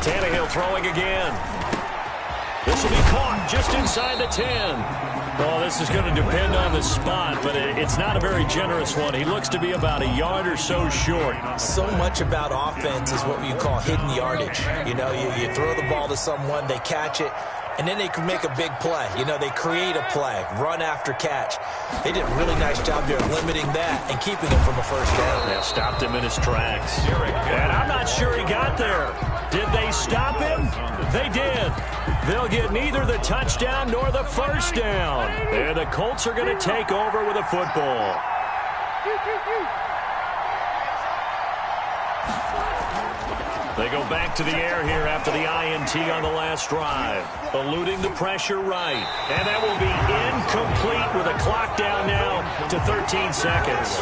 Speaker 1: Tannehill throwing again. This will be caught just inside the 10. Oh, this is going to depend on the spot, but it's not a very generous one. He looks to be about a yard or so short.
Speaker 3: So much about offense is what you call hidden yardage. You know, you throw the ball to someone, they catch it, and then they can make a big play. You know, they create a play, run after catch. They did a really nice job there of limiting that and keeping him from a first down.
Speaker 1: Yeah, stopped him in his tracks. And I'm not sure he got there. Did they stop him? They did. They'll get neither the touchdown nor the first down. And the Colts are going to take over with a football. They go back to the air here after the INT on the last drive. Eluding the pressure right. And that will be incomplete with a clock down now to 13 seconds.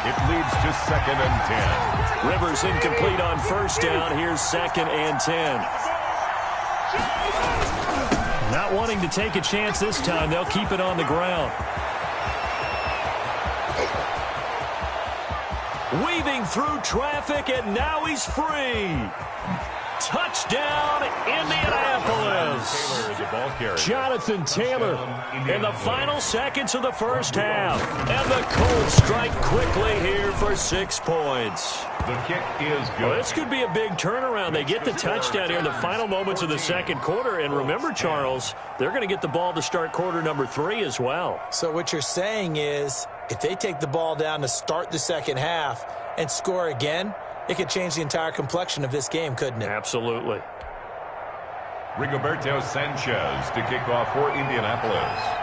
Speaker 2: It leads to 2nd and 10.
Speaker 1: Rivers incomplete on first down. Here's 2nd and 10. Not wanting to take a chance this time. They'll keep it on the ground. Weaving through traffic, and now he's free. Touchdown, Indianapolis.
Speaker 2: Taylor, the ball carrier.
Speaker 1: Jonathan Taylor in the final seconds of the first half. And the Colts strike quickly here for 6 points.
Speaker 2: The kick is good.
Speaker 1: Well, this could be a big turnaround. They get the touchdown here in the final moments of the second quarter. And remember, Charles, they're going to get the ball to start quarter number 3 as well.
Speaker 3: So what you're saying is if they take the ball down to start the second half and score again, it could change the entire complexion of this game, couldn't it?
Speaker 1: Absolutely.
Speaker 2: Rigoberto Sanchez to kick off for Indianapolis.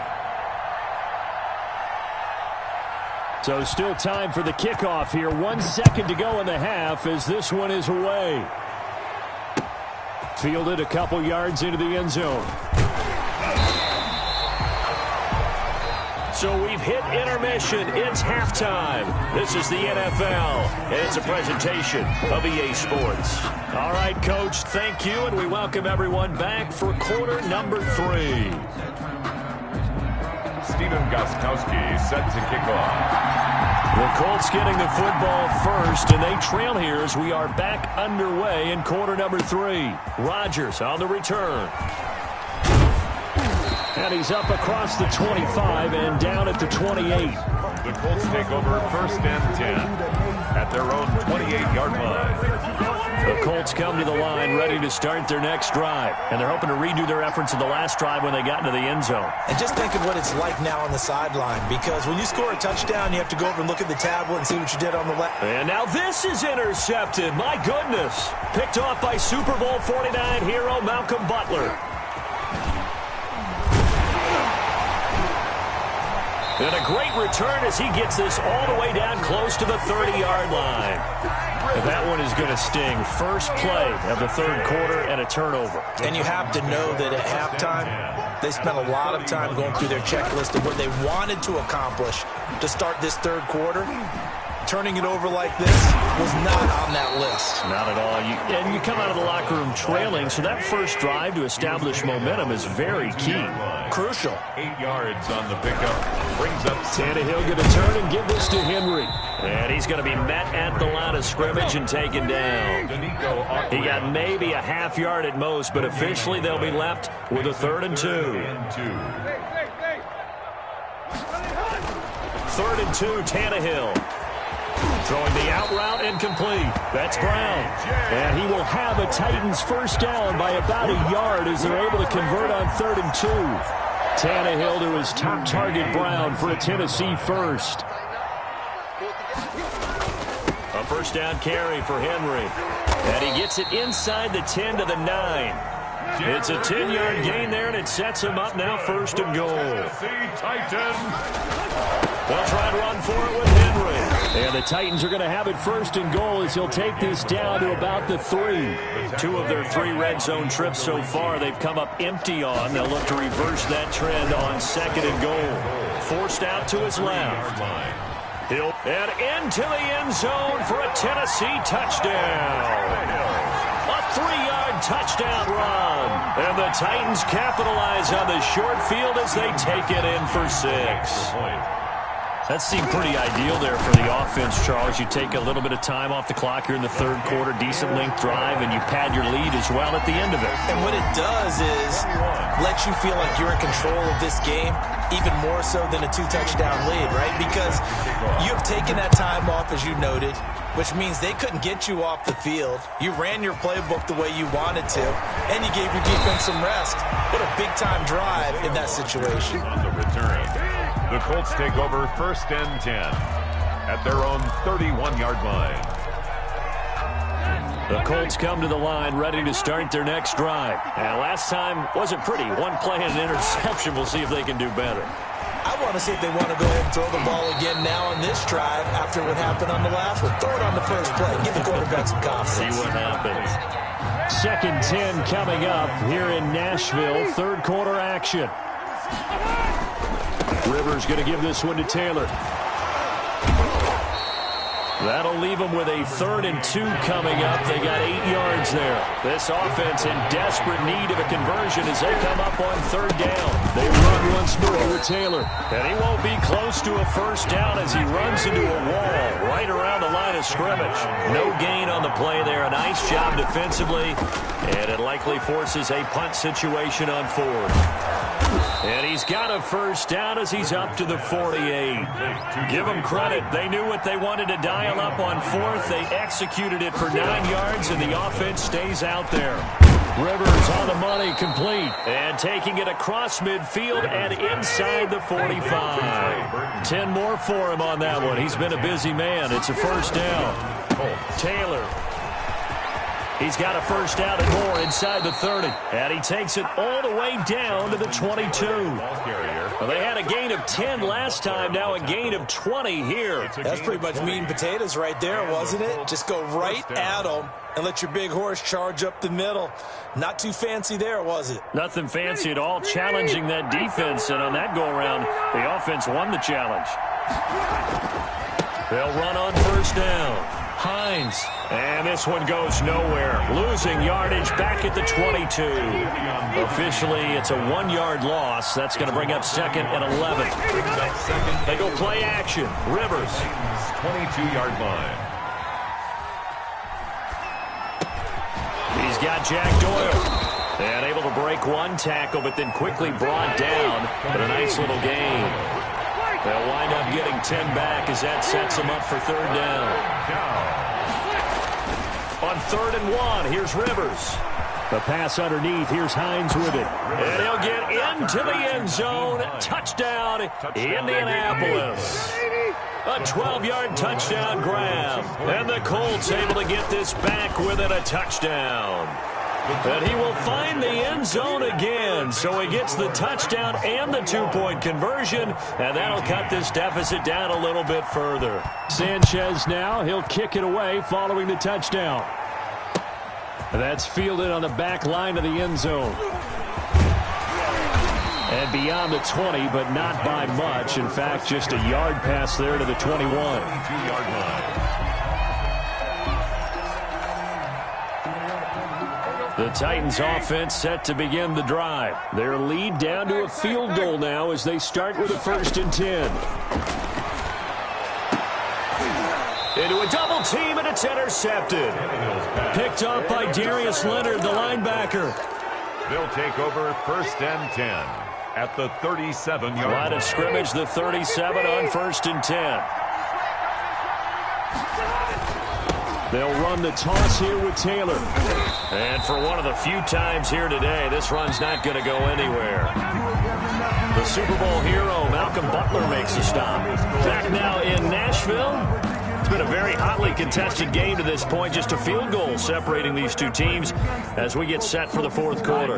Speaker 1: So still time for the kickoff here. 1 second to go in the half as this one is away. Fielded a couple yards into the end zone. So we've hit intermission. It's halftime. This is the NFL, and it's a presentation of EA Sports. All right, Coach, thank you, and we welcome everyone back for quarter number 3.
Speaker 2: Stephen Gostkowski set to kick off.
Speaker 1: The Colts getting the football first, and they trail here as we are back underway in quarter number 3. Rodgers on the return. And he's up across the 25 and down at the 28.
Speaker 2: The Colts take over 1st and 10 at their own 28-yard line.
Speaker 1: The Colts come to the line ready to start their next drive. And they're hoping to redo their efforts in the last drive when they got into the end zone.
Speaker 3: And just think of what it's like now on the sideline, because when you score a touchdown, you have to go over and look at the tablet and see what you did on the left.
Speaker 1: And now this is intercepted. My goodness. Picked off by Super Bowl 49 hero Malcolm Butler. And a great return as he gets this all the way down close to the 30-yard line. And that one is going to sting. First play of the third quarter and a turnover.
Speaker 3: And you have to know that at halftime, they spent a lot of time going through their checklist of what they wanted to accomplish to start this third quarter. Turning it over like this was not on that list.
Speaker 1: Not at all. And you come out of the locker room trailing, so that first drive to establish momentum is very key.
Speaker 3: Crucial.
Speaker 2: 8 yards on the pickup. Brings up
Speaker 1: Tannehill going to turn and give this to Henry. And he's going to be met at the line of scrimmage and taken down. He got maybe a half yard at most, but officially they'll be left with a 3rd and 2. 3rd and 2, Tannehill. Throwing the out route incomplete. That's Brown. And he will have a Titans first down by about a yard as they're able to convert on 3rd and 2. Tannehill to his top target, Brown, for a Tennessee first. A first down carry for Henry. And he gets it inside the 10 to the 9. It's a 10-yard gain there, and it sets him up now first and goal. They'll try and run for it with Henry. And the Titans are going to have it first and goal as he'll take this down to about the 3. 2 of their 3 red zone trips so far they've come up empty on. They'll look to reverse that trend on second and goal. Forced out to his left. And into the end zone for a Tennessee touchdown. A 3-yard touchdown run. And the Titans capitalize on the short field as they take it in for 6. That seemed pretty ideal there for the offense, Charles. You take a little bit of time off the clock here in the third quarter, decent length drive, and you pad your lead as well at the end of it.
Speaker 3: And what it does is let you feel like you're in control of this game, even more so than a 2-touchdown lead, right? Because you have taken that time off, as you noted, which means they couldn't get you off the field. You ran your playbook the way you wanted to, and you gave your defense some rest. What a big-time drive in that situation.
Speaker 2: On the return, the Colts take over first and 10 at their own 31-yard line.
Speaker 1: The Colts come to the line ready to start their next drive. And last time wasn't pretty. 1 play and an interception. We'll see if they can do better.
Speaker 3: I want to see if they want to go ahead and throw the ball again now on this drive after what happened on the last one. Throw it on the first play. Give the quarterback some confidence.
Speaker 1: See what happens. 2nd 10 coming up here in Nashville. Third quarter action. Rivers going to give this one to Taylor. That'll leave them with a 3rd and 2 coming up. They got 8 yards there. This offense in desperate need of a conversion as they come up on 3rd down. They run once more with Taylor. And he won't be close to a first down as he runs into a wall right around the line of scrimmage. No gain on the play there. A nice job defensively. And it likely forces a punt situation on 4th. And he's got a first down as he's up to the 48. Give them credit. They knew what they wanted to dial up on 4th. They executed it for 9 yards, and the offense stays out there. Rivers on the money, complete. And taking it across midfield and inside the 45. 10 more for him on that one. He's been a busy man. It's a first down. Taylor. He's got a first down and more inside the 30. And he takes it all the way down to the 22. Well, they had a gain of 10 last time, now a gain of 20 here.
Speaker 3: That's pretty much meat and potatoes right there, wasn't it? Just go right at them and let your big horse charge up the middle. Not too fancy there, was it?
Speaker 1: Nothing fancy at all, challenging that defense. And on that go-around, the offense won the challenge. They'll run on first down. Hines. And this one goes nowhere. Losing yardage back at the 22. Officially, it's a 1-yard loss. That's going to bring up 2nd and 11. They go play action. Rivers.
Speaker 2: 22-yard line.
Speaker 1: He's got Jack Doyle. And able to break 1 tackle, but then quickly brought down. But a nice little gain. They'll wind up getting 10 back as that sets them up for 3rd down. On 3rd and 1, here's Rivers. The pass underneath. Here's Hines with it. And he'll get into the end zone. Touchdown, Indianapolis. A 12-yard touchdown grab. And the Colts able to get this back within a touchdown. But he will find the end zone again. So he gets the touchdown and the 2-point conversion. And that'll cut this deficit down a little bit further. Sanchez now. He'll kick it away following the touchdown. That's fielded on the back line of the end zone. And beyond the 20, but not by much. In fact, just a yard pass there to the 21.
Speaker 2: 22-yard line.
Speaker 1: The Titans offense set to begin the drive. Their lead down to a field goal now as they start with a 1st and 10. Into a double team, and it's intercepted. Picked up by Darius Leonard, the linebacker.
Speaker 2: They'll take over 1st and 10 at the 37-yard
Speaker 1: line of scrimmage, the 37 on 1st and 10. They'll run the toss here with Taylor. And for one of the few times here today, this run's not going to go anywhere. The Super Bowl hero, Malcolm Butler, makes a stop. Back now in Nashville. been a very hotly contested game to this point. Just a field goal separating these two teams as we get set for the fourth quarter.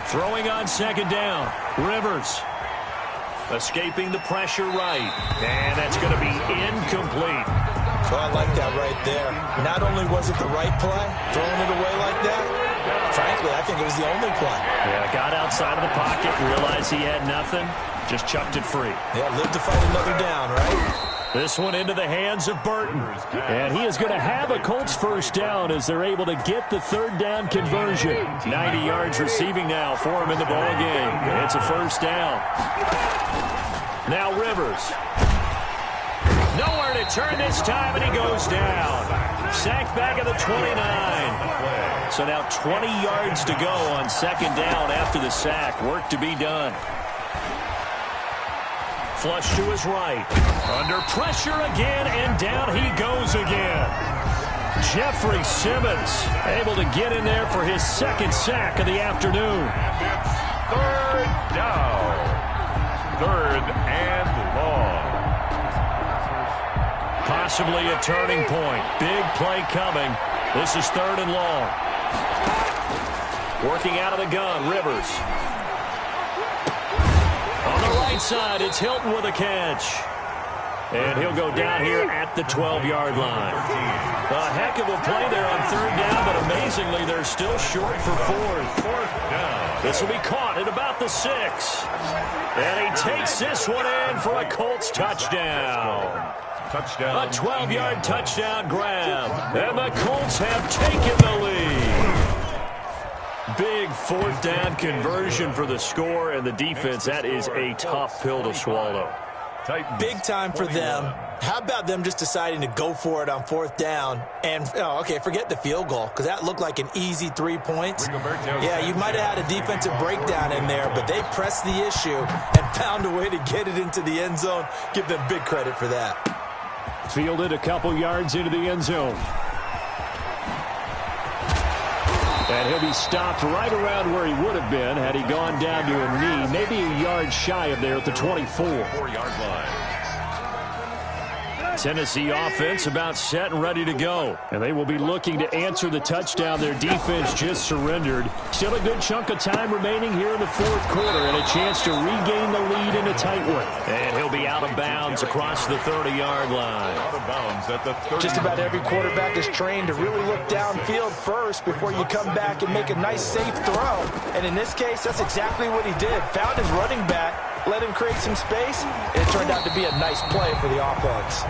Speaker 1: Throwing on second down. Rivers escaping the pressure right. And that's going to be incomplete.
Speaker 3: Well, I like that right there. Not only was it the right play, throwing it away like that, frankly, I think it was the only play.
Speaker 1: Yeah, got outside of the pocket, realized he had nothing, just chucked it free.
Speaker 3: Yeah, live to fight another down, right?
Speaker 1: This one into the hands of Burton. And he is going to have a Colts first down as they're able to get the third down conversion. 90 yards receiving now for him in the ball game. It's a first down. Now Rivers. Nowhere to turn this time, and he goes down. Sacked back at the 29. So now 20 yards to go on second down after the sack. Work to be done. Flush to his right. Under pressure again, and down he goes again. Jeffrey Simmons able to get in there for his second sack of the afternoon.
Speaker 2: Third down. Third and long.
Speaker 1: Possibly a turning point. Big play coming. This is third and long. Working out of the gun, Rivers. On the right side, it's Hilton with a catch. And he'll go down here at the 12-yard line. A heck of a play there on third down, but amazingly, they're still short for fourth. This will be caught at about the 6. And he takes this one in for a Colts touchdown. A 12-yard touchdown grab. And the Colts have taken the lead. Big fourth down conversion for the score, and the defense, that is a tough pill to swallow.
Speaker 3: Big time for them. How about them just deciding to go for it on fourth down? And, forget the field goal, because that looked like an easy 3 points. Yeah, you might have had a defensive breakdown in there, but they pressed the issue and found a way to get it into the end zone. Give them big credit for that.
Speaker 1: Fielded a couple yards into the end zone. And he'll be stopped right around where he would have been had he gone down to a knee, maybe a yard shy of there at the 24.
Speaker 2: 4-yard line.
Speaker 1: Tennessee offense about set and ready to go. And they will be looking to answer the touchdown their defense just surrendered. Still a good chunk of time remaining here in the fourth quarter and a chance to regain the lead in a tight one. And he'll be out of bounds across the 30-yard line.
Speaker 2: Out of bounds at the 30.
Speaker 3: Just about every quarterback is trained to really look downfield first before you come back and make a nice, safe throw. And in this case, that's exactly what he did. Found his running back, let him create some space, and it turned out to be a nice play for the offense.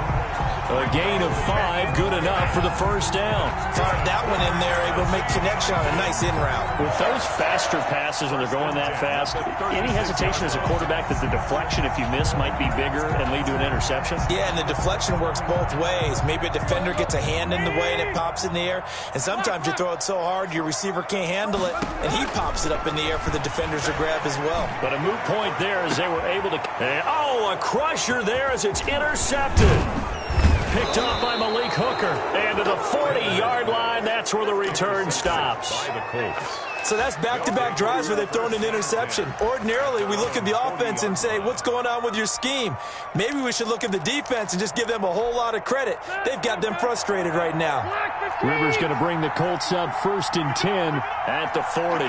Speaker 1: A gain of 5, good enough for the first down.
Speaker 3: Fired that one in there, able to make connection on a nice in route.
Speaker 1: With those faster passes when they're going that fast, any hesitation as a quarterback that the deflection, if you miss, might be bigger and lead to an interception?
Speaker 3: Yeah, and the deflection works both ways. Maybe a defender gets a hand in the way and it pops in the air. And sometimes you throw it so hard your receiver can't handle it, and he pops it up in the air for the defenders to grab as well.
Speaker 1: But a moot point there as they were able to... a crusher there as it's intercepted. Picked off by Malik Hooker. And to the 40-yard line, that's where the return stops.
Speaker 2: By the Colts.
Speaker 3: So that's back-to-back drives where they've thrown an interception. Ordinarily, we look at the offense and say, what's going on with your scheme? Maybe we should look at the defense and just give them a whole lot of credit. They've got them frustrated right now.
Speaker 1: Rivers going to bring the Colts up 1st and 10 at the 40.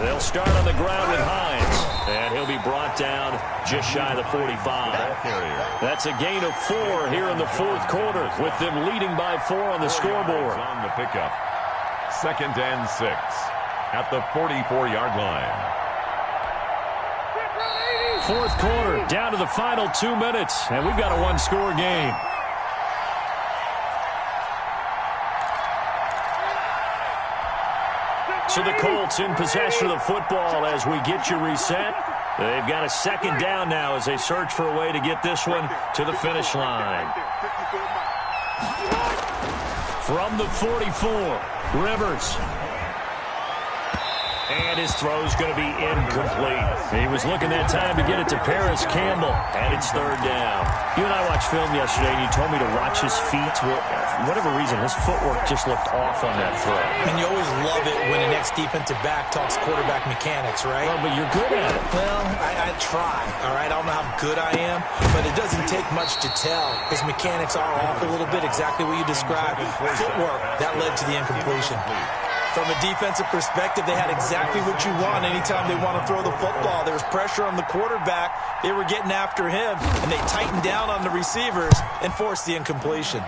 Speaker 1: They'll start on the ground with Hines. And he'll be brought down just shy of the 45. That's a gain of 4 here in the fourth quarter, with them leading by 4 on the scoreboard.
Speaker 2: On the pickup. 2nd and 6 at the 44-yard line.
Speaker 1: Fourth quarter, down to the final 2 minutes, and we've got a one-score game. So the Colts in possession of the football as we get you reset. They've got a second down now as they search for a way to get this one to the finish line. From the 44, Rivers. And his throw's going to be incomplete. He was looking that time to get it to Paris Campbell, and it's third down. You and I watched film yesterday, and you told me to watch his feet. Well, for whatever reason, his footwork just looked off on that throw.
Speaker 3: And you always love it when an ex-defensive back talks quarterback mechanics, right?
Speaker 1: Well, but you're good at it.
Speaker 3: Well, I try, all right? I don't know how good I am, but it doesn't take much to tell. His mechanics are off a little bit, exactly what you described. Footwork, that led to the incompletion. From a defensive perspective, they had exactly what you want anytime they want to throw the football. There was pressure on the quarterback. They were getting after him, and they tightened down on the receivers and forced the incompletion.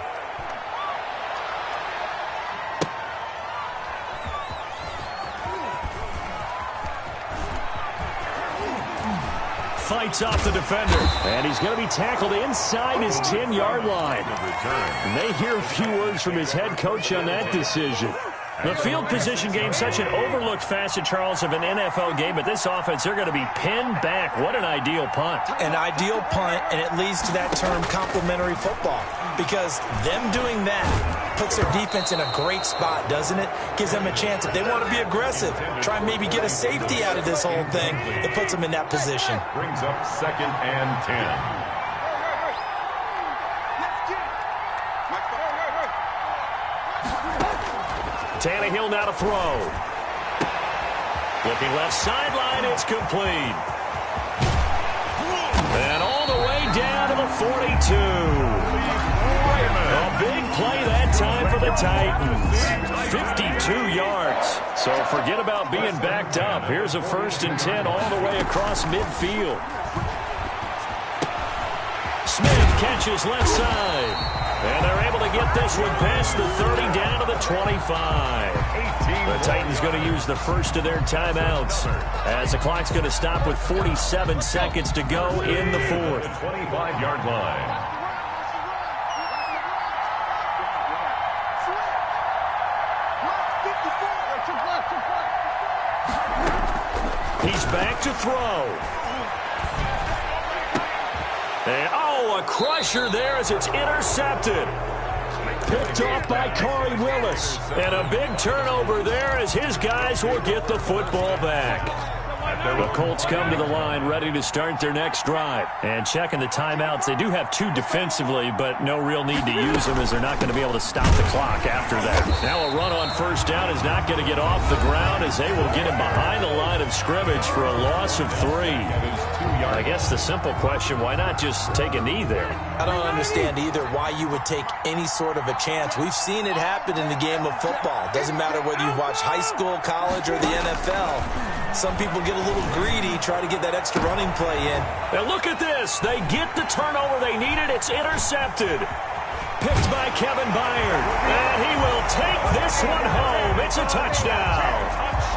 Speaker 1: Fights off the defender, and he's going to be tackled inside his 10-yard line. And they hear a few words from his head coach on that decision. The field position game, such an overlooked facet, Charles, of an NFL game, but this offense, they're going to be pinned back. What an ideal punt.
Speaker 3: An ideal punt, and it leads to that term complementary football, because them doing that puts their defense in a great spot, doesn't it? Gives them a chance. If they want to be aggressive, try and maybe get a safety out of this whole thing, it puts them in that position.
Speaker 2: Brings up 2nd and 10.
Speaker 1: Tannehill now to throw. Looking left sideline, it's complete. And all the way down to the 42. A big play that time for the Titans. 52 yards. So forget about being backed up. Here's a 1st and 10 all the way across midfield. Smith catches left side. And they're able to get this one past the 30 down to the 25. The Titans going to use the first of their timeouts as the clock's going to stop with 47 seconds to go in the 4th.
Speaker 2: 25-yard line.
Speaker 1: He's back to throw. And, a crusher there as it's intercepted. Picked off by Corey Willis. And a big turnover there as his guys will get the football back. The Colts come to the line ready to start their next drive. And checking the timeouts, they do have 2 defensively, but no real need to use them as they're not going to be able to stop the clock after that. Now a run on 1st down is not going to get off the ground as they will get him behind the line of scrimmage for a loss of 3. I guess the simple question, why not just take a knee there?
Speaker 3: I don't understand either why you would take any sort of a chance. We've seen it happen in the game of football. Doesn't matter whether you watch high school, college, or the NFL. Some people get a little greedy, try to get that extra running play in.
Speaker 1: Now look at this. They get the turnover they needed. It's intercepted. Picked by Kevin Byard. And he will take this one home. It's a touchdown.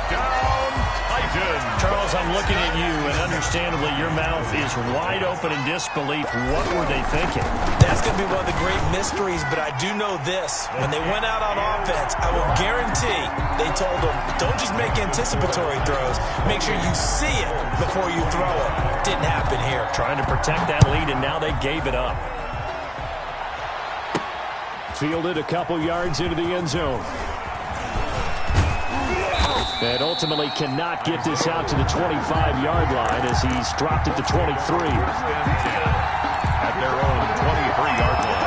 Speaker 2: Touchdown, Titans.
Speaker 1: Charles, I'm looking at you, and understandably, your mouth is wide open in disbelief. What were they thinking?
Speaker 3: That's going to be one of the great mysteries, but I do know this. When they went out on offense, I will guarantee they told them, don't just make anticipatory throws. Make sure you see it before you throw it. Didn't happen here.
Speaker 1: Trying to protect that lead, and now they gave it up. Fielded a couple yards into the end zone. And ultimately cannot get this out to the 25-yard line as he's dropped at the 23.
Speaker 2: At their own 23-yard line.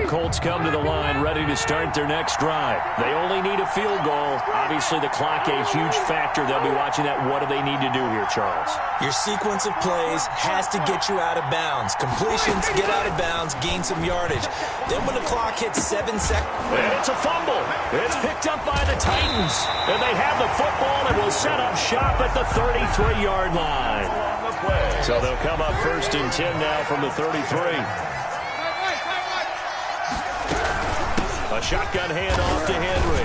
Speaker 1: Colts come to the line ready to start their next drive. They only need a field goal. Obviously, the clock a huge factor. They'll be watching that. What do they need to do here, Charles?
Speaker 3: Your sequence of plays has to get you out of bounds. Completions, get out of bounds, gain some yardage. Then when the clock hits 7 seconds.
Speaker 1: And it's a fumble. It's picked up by the Titans. And they have the football and will set up shop at the 33-yard line. So they'll come up 1st and 10 now from the 33. A shotgun handoff to Henry.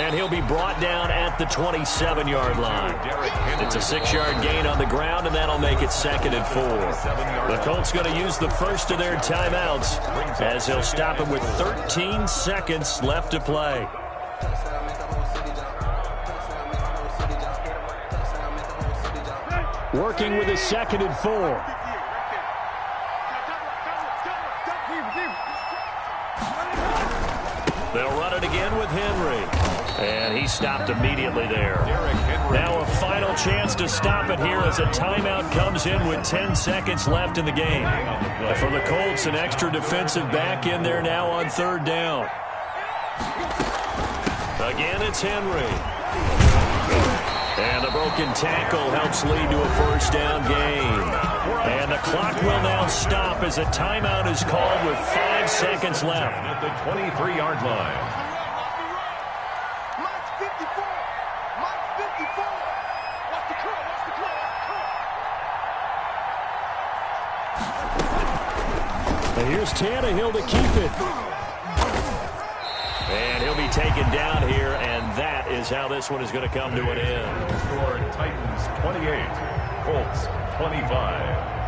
Speaker 1: And he'll be brought down at the 27-yard line. It's a 6-yard gain on the ground, and that'll make it 2nd and 4. The Colts going to use the first of their timeouts as they'll stop it with 13 seconds left to play. working with a 2nd and 4. They'll run it again with Henry. And he stopped immediately there. Now a final chance to stop it here as a timeout comes in with 10 seconds left in the game. For the Colts, an extra defensive back in there now on 3rd down. Again, it's Henry. And the broken tackle helps lead to a 1st down gain. And the clock will now stop as a timeout is called with 5 seconds left.
Speaker 2: At the 23-yard line.
Speaker 4: Mark 54. Mark 54. Watch the clock. Watch the clock. Watch the clock.
Speaker 1: And here's Tannehill to keep it. And he'll be taken down here, and that is how this one is going to come to an end.
Speaker 2: Score Titans 28, Colts 25.